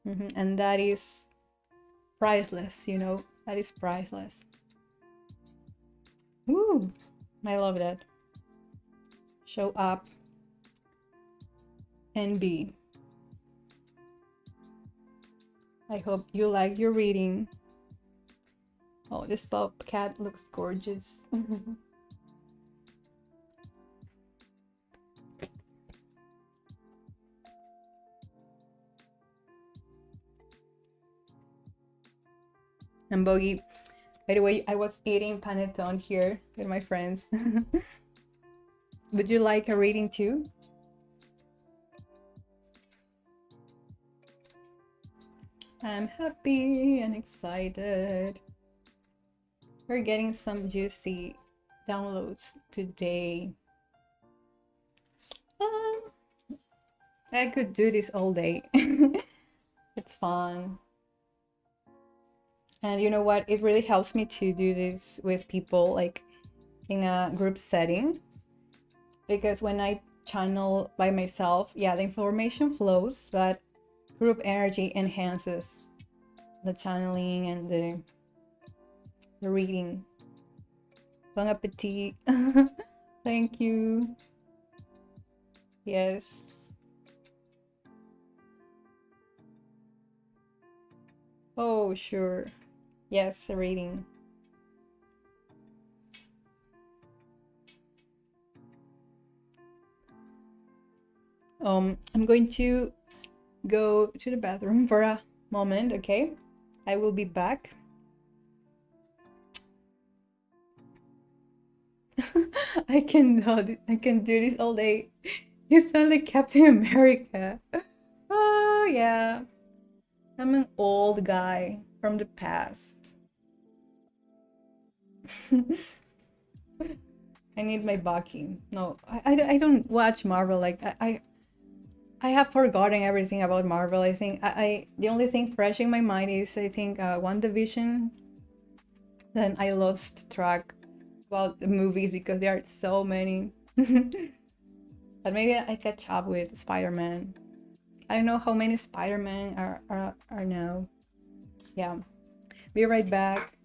And that is priceless, that is priceless. Woo! I love that. Show up and be. I hope you like your reading. Oh, this bobcat looks gorgeous. And Bogey, by the way, I was eating panettone here with my friends. Would you like a reading too? I'm happy and excited. We're getting some juicy downloads today. I could do this all day. It's fun. And you know what? It really helps me to do this with people, like in a group setting. Because when I channel by myself, yeah, the information flows, but group energy enhances the channeling and the reading. Bon appetit. Thank you. Yes. Oh, sure. Yes, a reading. I'm going to go to the bathroom for a moment, okay? I will be back. I can do this all day. You sound like Captain America. Oh yeah. I'm an old guy from the past. I need my Bucky. No, I don't watch Marvel. Like I have forgotten everything about Marvel. I think I the only thing fresh in my mind is, I think, WandaVision. Then I lost track about the movies because there are so many. But maybe I catch up with Spider-Man. I don't know how many Spider-Man are now. Yeah. Be right back.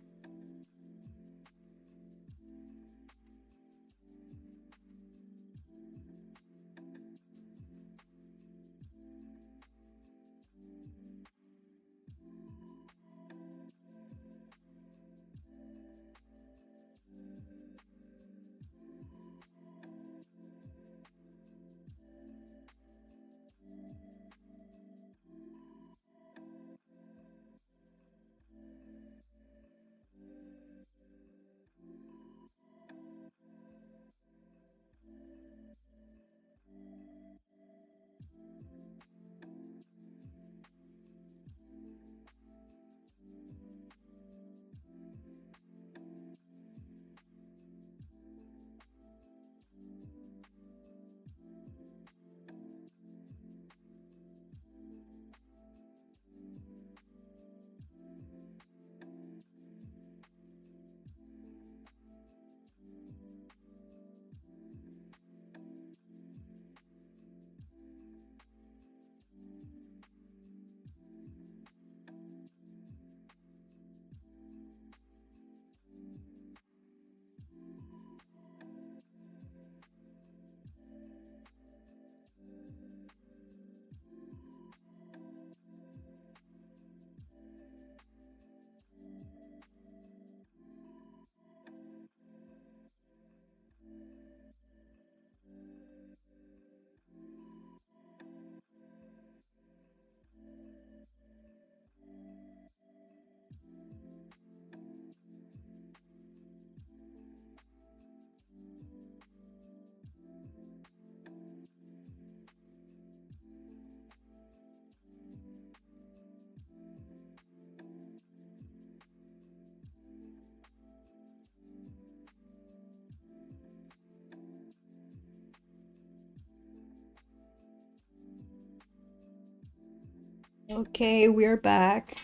Okay, we're back.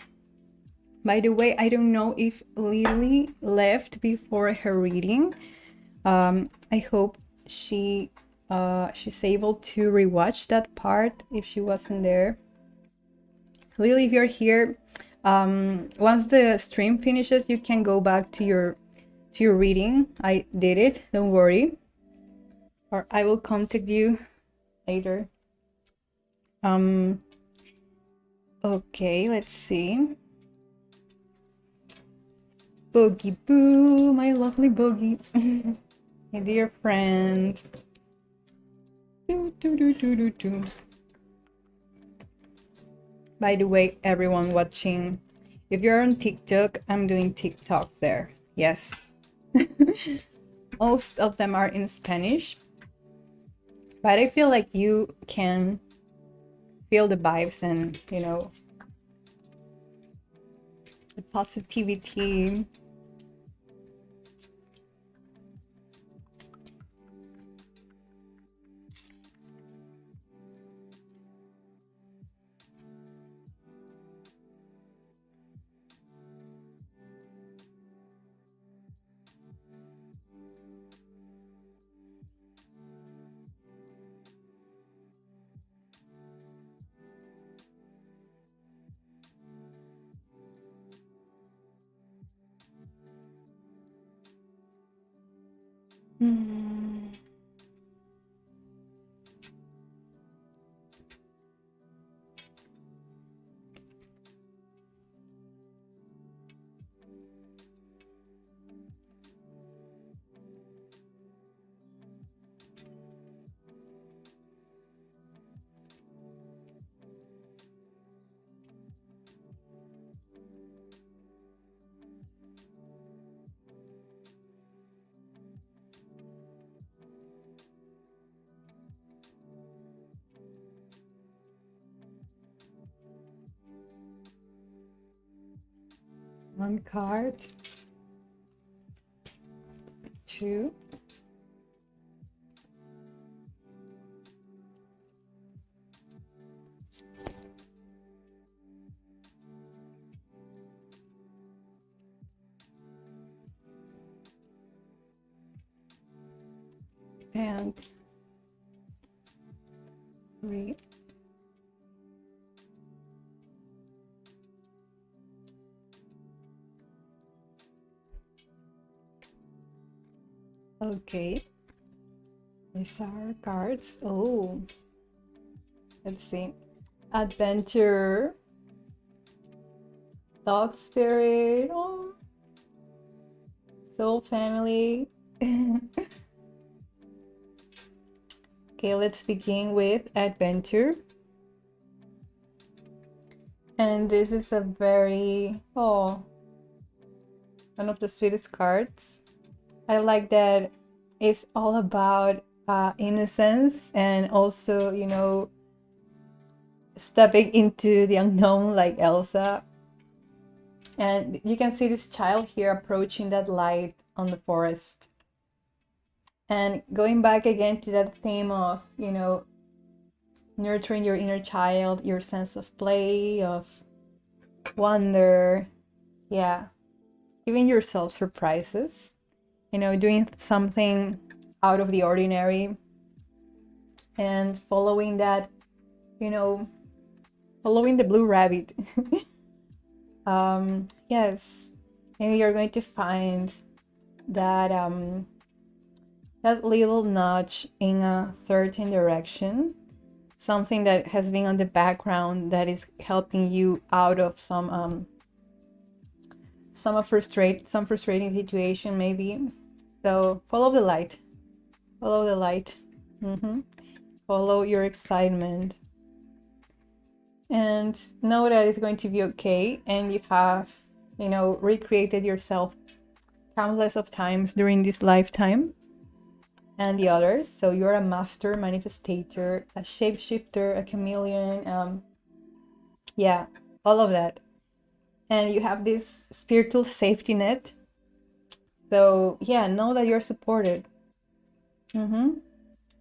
By the way, I don't know if Lily left before her reading. I hope she's able to rewatch that part if she wasn't there. Lily, if you're here, once the stream finishes, you can go back to your reading. I did it, don't worry. Or I will contact you later. Okay, let's see. Boogie Boo, my lovely Boogie. My dear friend. By the way, everyone watching, if you're on TikTok, I'm doing TikToks there. Yes. Most of them are in Spanish. But I feel like you can feel the vibes and, you know, the positivity. One card. Two. And three. Okay. These are cards. Oh. Let's see. Adventure. Dog spirit. Oh. Soul family. Okay, let's begin with adventure. And this is a very, one of the sweetest cards. I like that it's all about innocence and also, you know, stepping into the unknown like Elsa. And you can see this child here approaching that light on the forest. And going back again to that theme of, you know, nurturing your inner child, your sense of play, of wonder. Yeah. Giving yourself surprises, you know, doing something out of the ordinary and following that, you know, following the blue rabbit. Yes, maybe you're going to find that that little nudge in a certain direction, something that has been on the background that is helping you out of some frustrating situation maybe. So follow the light. Follow the light. Follow your excitement. And know that it's going to be okay. And you have, you know, recreated yourself countless of times during this lifetime and the others. So you're a master manifestator, a shapeshifter, a chameleon. Yeah, all of that. And you have this spiritual safety net. So yeah, know that you're supported. And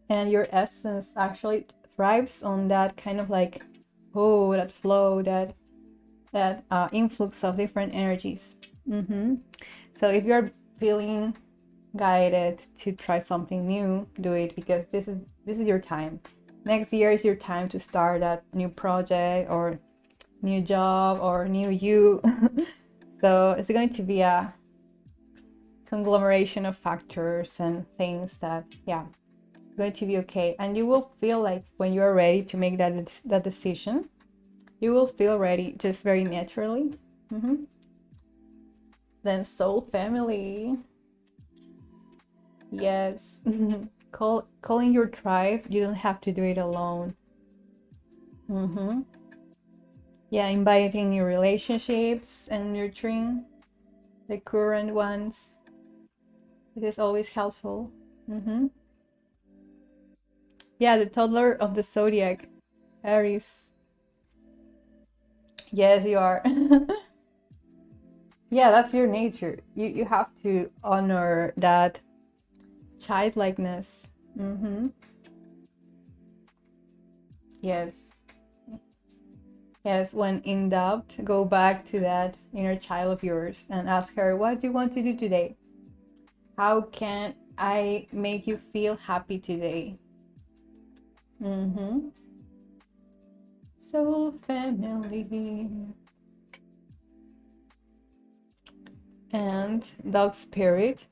your essence actually thrives on that kind of like Oh, that flow, that influx of different energies. So if you're feeling guided to try something new, do it, because this is your time. Next year is your time to start that new project or new job or new you. So it's going to be a conglomeration of factors and things that, yeah, going to be okay. And you will feel like when you're ready to make that decision, you will feel ready just very naturally. Then soul family. Yes. Calling your tribe. You don't have to do it alone. Yeah, inviting new relationships and nurturing the current ones. It is always helpful. Yeah, the toddler of the zodiac, Aries. Yes, you are. Yeah, that's your nature. You have to honor that childlikeness. Yes. Yes, when in doubt, go back to that inner child of yours and ask her, what do you want to do today? How can I make you feel happy today? Soul family. And dog spirit.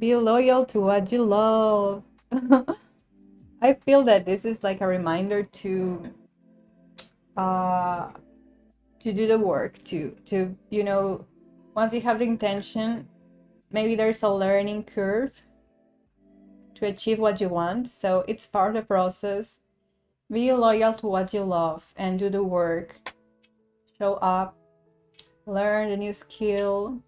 Be loyal to what you love. I feel that this is like a reminder to do the work, to once you have the intention, maybe there's a learning curve to achieve what you want, so it's part of the process. Be loyal to what you love and do the work. Show up, learn a new skill,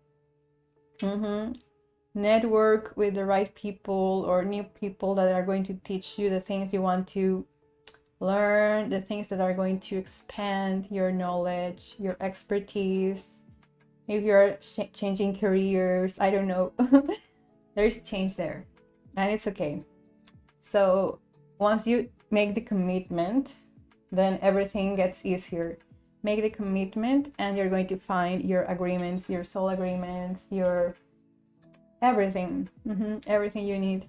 network with the right people or new people that are going to teach you the things you want to learn, the things that are going to expand your knowledge, your expertise. If you're changing careers, I don't know. There's change there, and it's okay. So once you make the commitment, then everything gets easier. Make the commitment and you're going to find your agreements, your soul agreements, your everything, everything you need.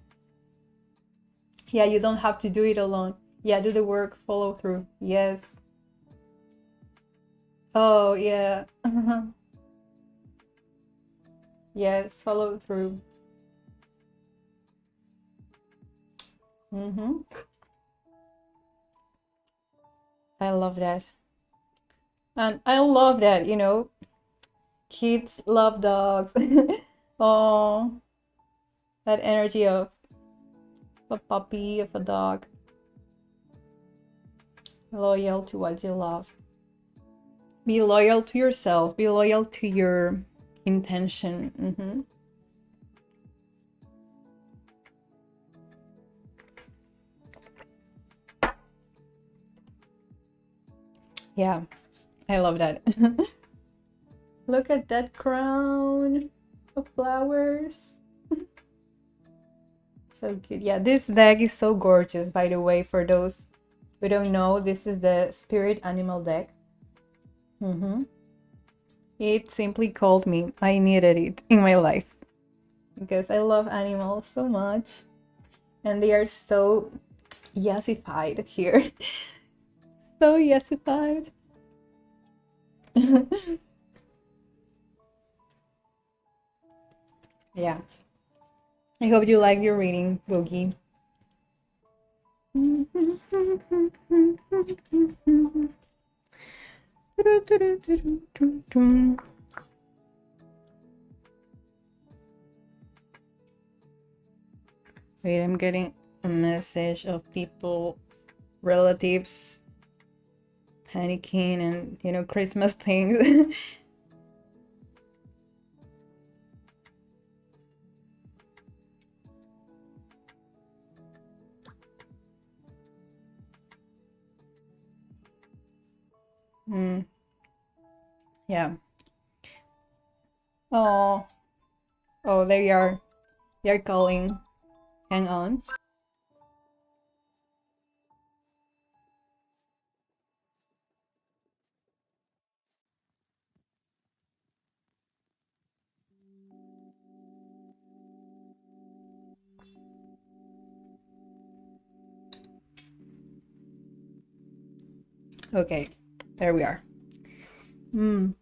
Yeah, you don't have to do it alone. Yeah, do the work, follow through. Yes. Oh, yeah. Yes, follow through. I love that. And I love that, kids love dogs. Oh, that energy of a puppy, of a dog. Loyal to what you love. Be loyal to yourself. Be loyal to your intention. Yeah, I love that. Look at that crown of flowers. So cute. Yeah, this deck is so gorgeous, by the way. For those who don't know, this is the spirit animal deck. It simply called me. I needed it in my life because I love animals so much, and they are so yesified here. So yesified. Yeah. I hope you like your reading, Boogie. Wait, I'm getting a message of people, relatives panicking and Christmas things. Yeah. Oh, there you are. They're calling. Hang on. Okay, there we are. I'm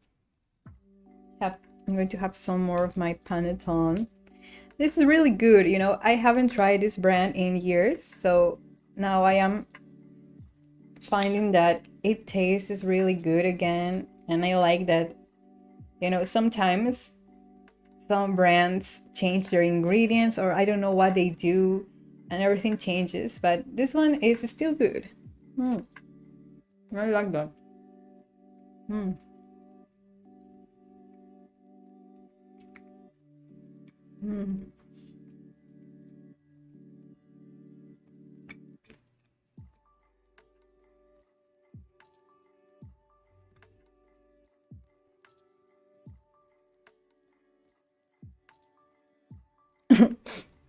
going to have some more of my panettone. This is really good. You know, I haven't tried this brand in years, so now I am finding that it tastes really good again. And I like that, you know, sometimes some brands change their ingredients, or I don't know what they do, and everything changes, but this one is still good. I like that.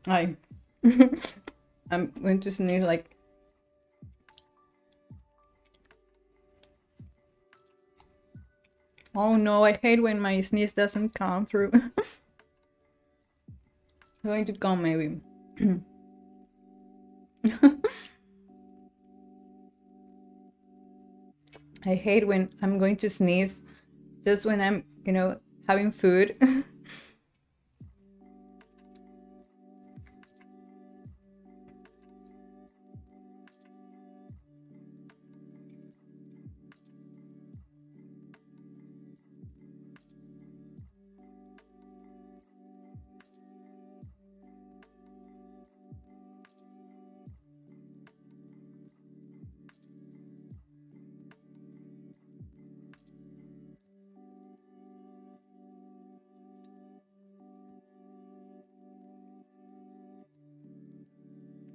I I'm going to sneeze like. Oh no, I hate when my sneeze doesn't come through. It's going to come maybe. I hate when I'm going to sneeze just when I'm, you know, having food.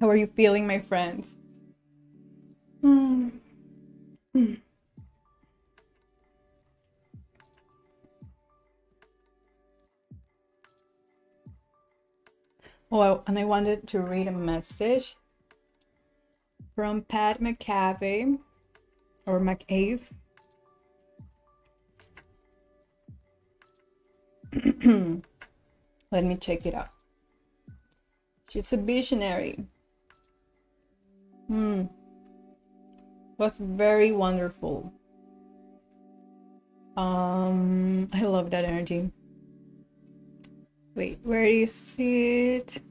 How are you feeling, my friends? Oh, and I wanted to read a message from Pat McCabe or McAve. Let me check it out. She's a visionary. Was very wonderful. I love that energy. Wait, where is it?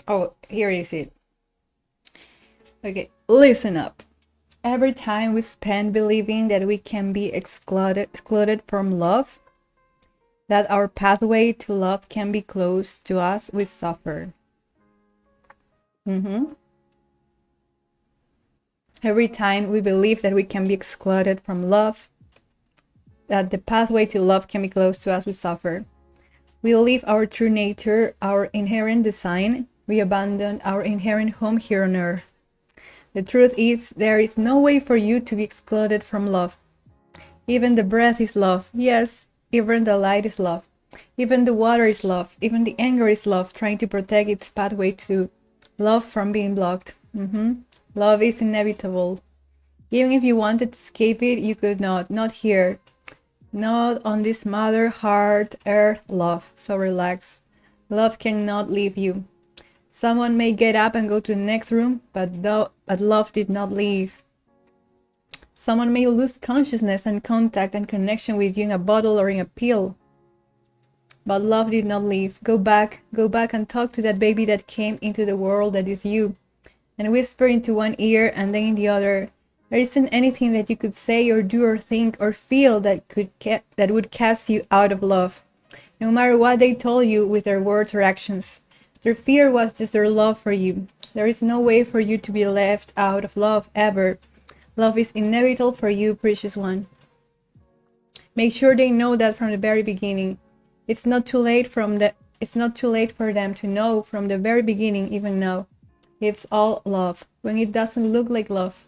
Oh, here is it. Okay, listen up. Every time we spend believing that we can be excluded from love, that our pathway to love can be closed to us, we suffer. Every time we believe that we can be excluded from love, that the pathway to love can be closed to us, we suffer. We leave our true nature, our inherent design. We abandon our inherent home here on earth. The truth is, there is no way for you to be excluded from love. Even the breath is love. Yes, even the light is love. Even the water is love. Even the anger is love, trying to protect its pathway to love from being blocked. Love is inevitable. Even if you wanted to escape it, you could not. Not here. Not on this mother, heart, earth, love. So relax. Love cannot leave you. Someone may get up and go to the next room, but love did not leave. Someone may lose consciousness and contact and connection with you in a bottle or in a pill, but love did not leave. Go back and talk to that baby that came into the world that is you, and whisper into one ear and then in the other. There isn't anything that you could say or do or think or feel that would cast you out of love, no matter what they told you with their words or actions. Their fear was just their love for you. There is no way for you to be left out of love, ever. Love is inevitable for you, precious one. Make sure they know that from the very beginning. It's not too late for them to know from the very beginning, even now. It's all love. When it doesn't look like love,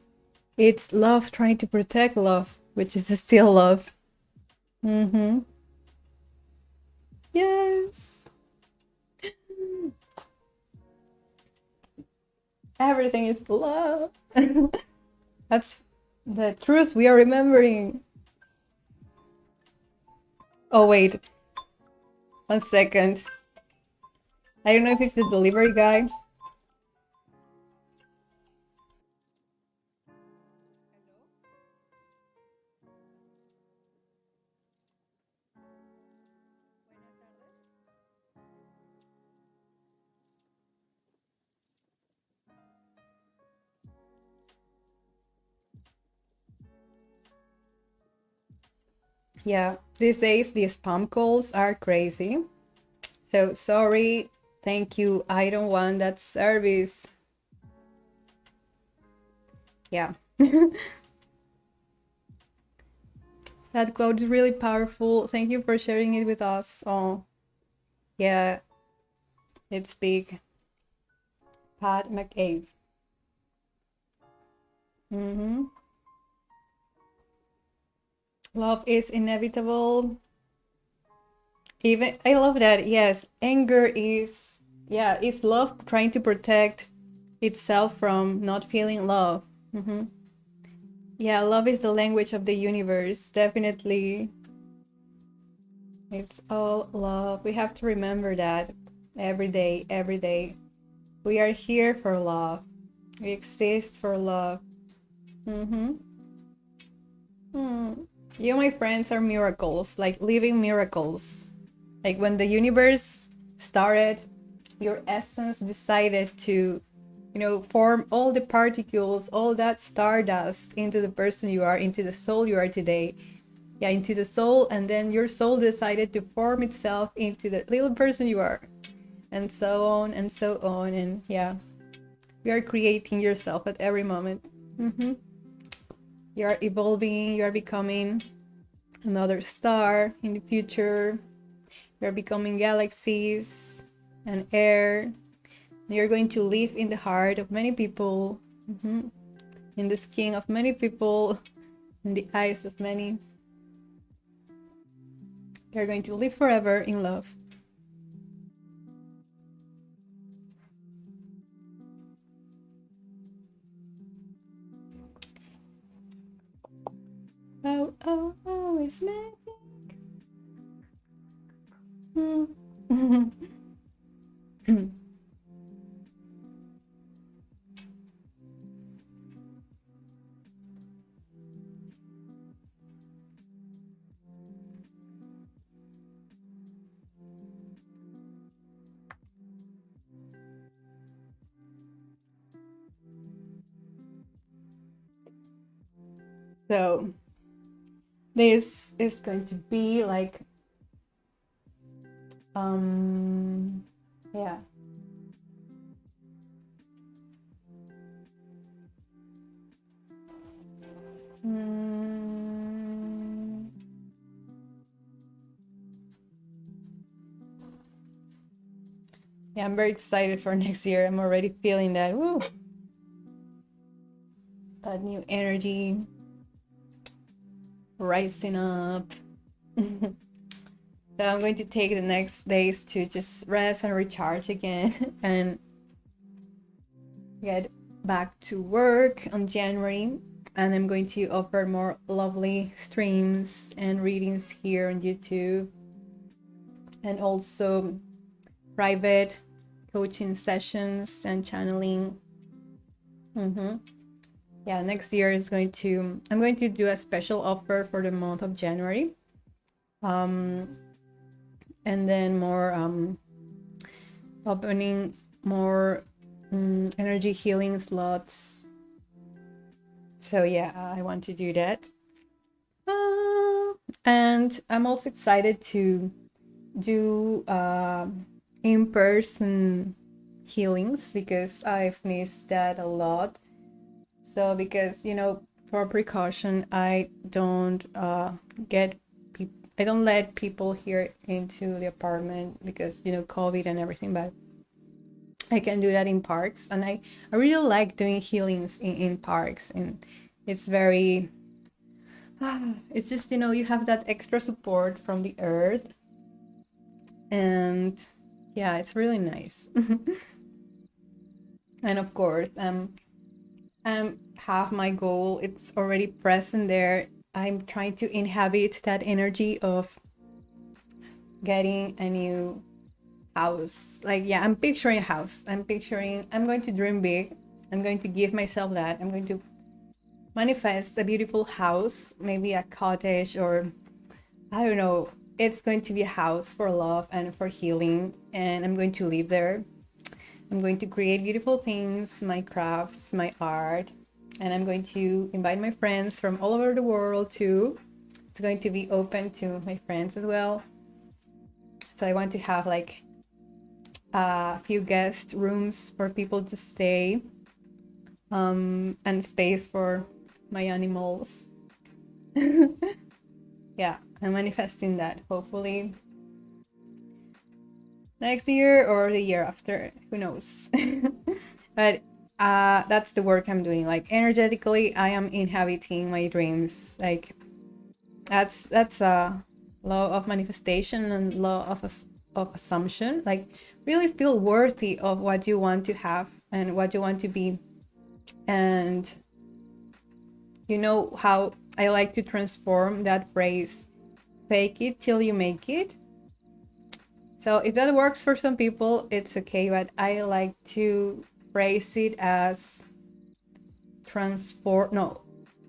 it's love trying to protect love, which is still love. Yes. Everything is love. That's the truth we are remembering. Oh, wait. 1 second. I don't know if it's the delivery guy. Yeah, these days the spam calls are crazy. So sorry, thank you. I don't want that service. Yeah. That quote is really powerful. Thank you for sharing it with us. Oh, yeah, it's big. Pat McCabe. Mm-hmm. Love is inevitable. Even I love that. Yes, anger is, yeah, it's love trying to protect itself from not feeling love. Hmm. Yeah, love is the language of the universe. Definitely, it's all love. We have to remember that every day, every day. We are here for love. We exist for love. Mm-hmm. Mm. You, my friends, are miracles, like living miracles. Like when the universe started, your essence decided to, form all the particles, all that stardust into the person you are, into the soul you are today. Yeah, into the soul, and then your soul decided to form itself into the little person you are, and so on and so on. And yeah, you are creating yourself at every moment. Mm-hmm. You are evolving, you are becoming another star in the future. You're becoming galaxies and air. You're going to live in the heart of many people, in the skin of many people, in the eyes of many. You're going to live forever in love. Oh, oh, oh, it's magic. So this is going to be like, yeah. Mm, yeah, I'm very excited for next year. I'm already feeling that, woo, that new energy rising up. So I'm going to take the next days to just rest and recharge again and get back to work on January. And I'm going to offer more lovely streams and readings here on YouTube, and also private coaching sessions and channeling. Yeah, next year is I'm going to do a special offer for the month of January. And then more opening more energy healing slots. So yeah, I want to do that. And I'm also excited to do in-person healings, because I've missed that a lot. So because, for precaution, I don't I don't let people here into the apartment because, COVID and everything, but I can do that in parks. And I really like doing healings in parks. And it's very, it's just, you have that extra support from the earth. And yeah, it's really nice. And of course, half my goal, it's already present there. I'm trying to inhabit that energy of getting a new house. Like, yeah, I'm picturing a house. I'm going to dream big. I'm going to give myself that. I'm going to manifest a beautiful house, maybe a cottage, or I don't know. It's going to be a house for love and for healing, and I'm going to live there. I'm going to create beautiful things, my crafts, my art, and I'm going to invite my friends from all over the world too. It's going to be open to my friends as well. So I want to have like a few guest rooms for people to stay, and space for my animals. Yeah, I'm manifesting that. Hopefully next year or the year after, who knows. But that's the work I'm doing. Like energetically, I am inhabiting my dreams. Like that's a law of manifestation and law of assumption. Like really feel worthy of what you want to have and what you want to be. And you know how I like to transform that phrase, fake it till you make it. So if that works for some people, it's okay, but I like to phrase it as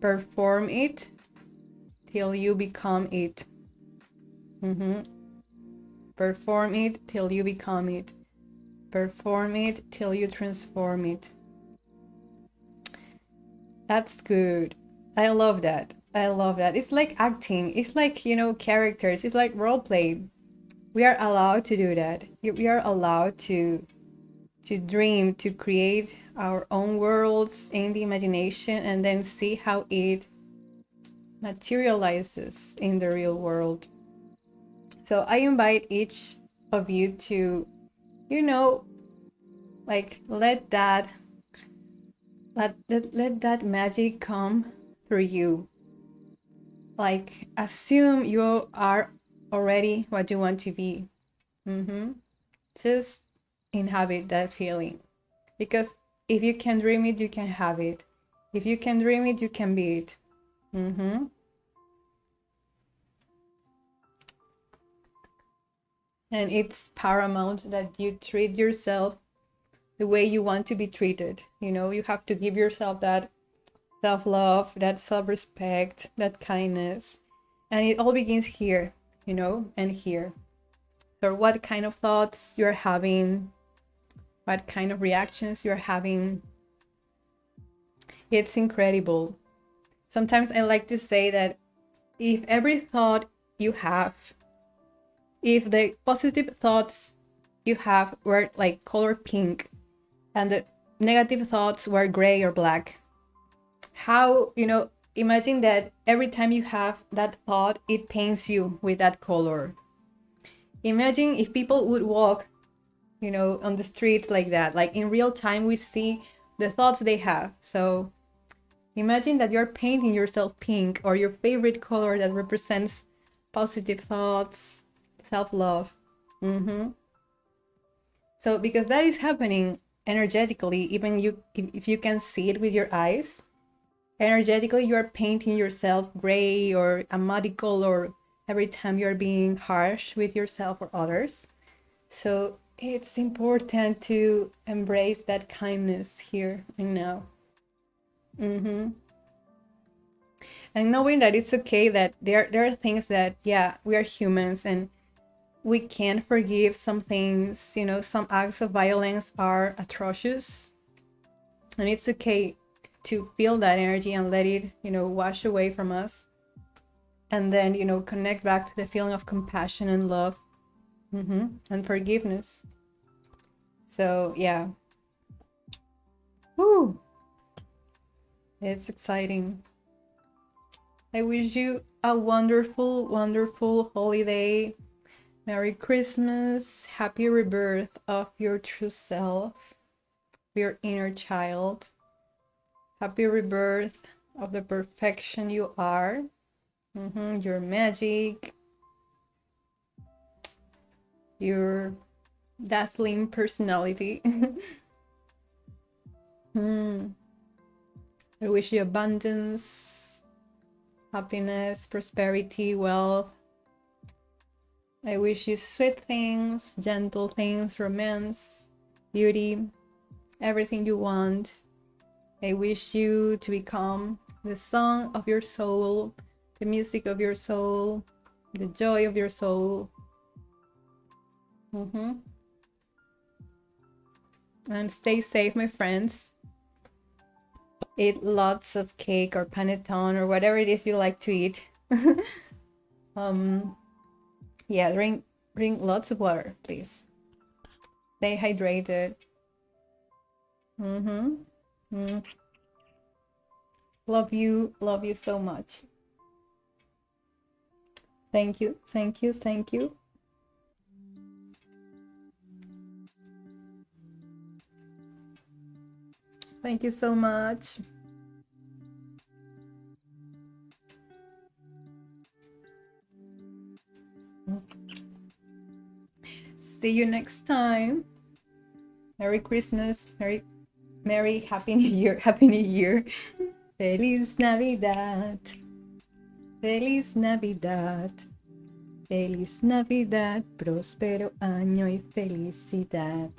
perform it till you become it. Perform it till you become it. Perform it till you transform it. That's good. I love that. I love that. It's like acting. It's like, you know, characters. It's like role play. We are allowed to do that. We are allowed to dream, to create our own worlds in the imagination, and then see how it materializes in the real world. So I invite each of you to, you know, like let that magic come through you. Like assume you are already what you want to be. Just inhabit that feeling, because if you can dream it, you can have it. If you can dream it, you can be it. And it's paramount that you treat yourself the way you want to be treated. You know, you have to give yourself that self-love, that self-respect, that kindness. And it all begins here, you know, and here. So what kind of thoughts you're having, what kind of reactions you're having, it's incredible. Sometimes I like to say that if every thought you have, if the positive thoughts you have were like color pink and the negative thoughts were gray or black, how, you know, imagine that every time you have that thought, it paints you with that color. Imagine if people would walk, you know, on the streets like that, like in real time we see the thoughts they have. So imagine that you're painting yourself pink, or your favorite color that represents positive thoughts, self-love. So because that is happening energetically, even if you can see it with your eyes, energetically you are painting yourself gray or a muddy color every time you're being harsh with yourself or others. So it's important to embrace that kindness here and now. And knowing that it's okay, that there are things that, yeah, we are humans and we can't forgive some things, you know, some acts of violence are atrocious. And it's okay to feel that energy and let it, you know, wash away from us. And then, you know, connect back to the feeling of compassion and love, and forgiveness. So, yeah. Woo! It's exciting. I wish you a wonderful, wonderful holiday. Merry Christmas. Happy rebirth of your true self, your inner child. Happy rebirth of the perfection you are. Your magic. Your dazzling personality. I wish you abundance, happiness, prosperity, wealth. I wish you sweet things, gentle things, romance, beauty, everything you want. I wish you to become the song of your soul, the music of your soul, the joy of your soul. And stay safe, my friends. Eat lots of cake or panettone or whatever it is you like to eat. Yeah, drink lots of water, please. Stay hydrated. Love you so much. Thank you. Thank you. Thank you so much. See you next time. Merry Christmas. Merry Happy New Year. Happy New Year. Feliz Navidad. Feliz Navidad. Feliz Navidad. Próspero año y felicidad.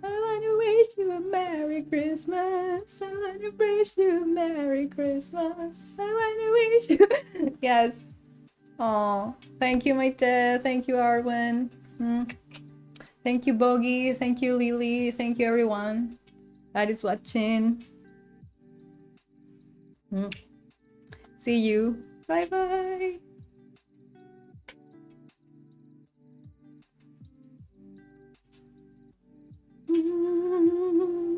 I wanna wish you a Merry Christmas. I wanna wish you a Merry Christmas. I wanna wish you. Yes. Oh, thank you, Maite. Thank you, Arwen. Thank you, Bogi. Thank you, Lily. Thank you, everyone that is watching. See you. Bye bye.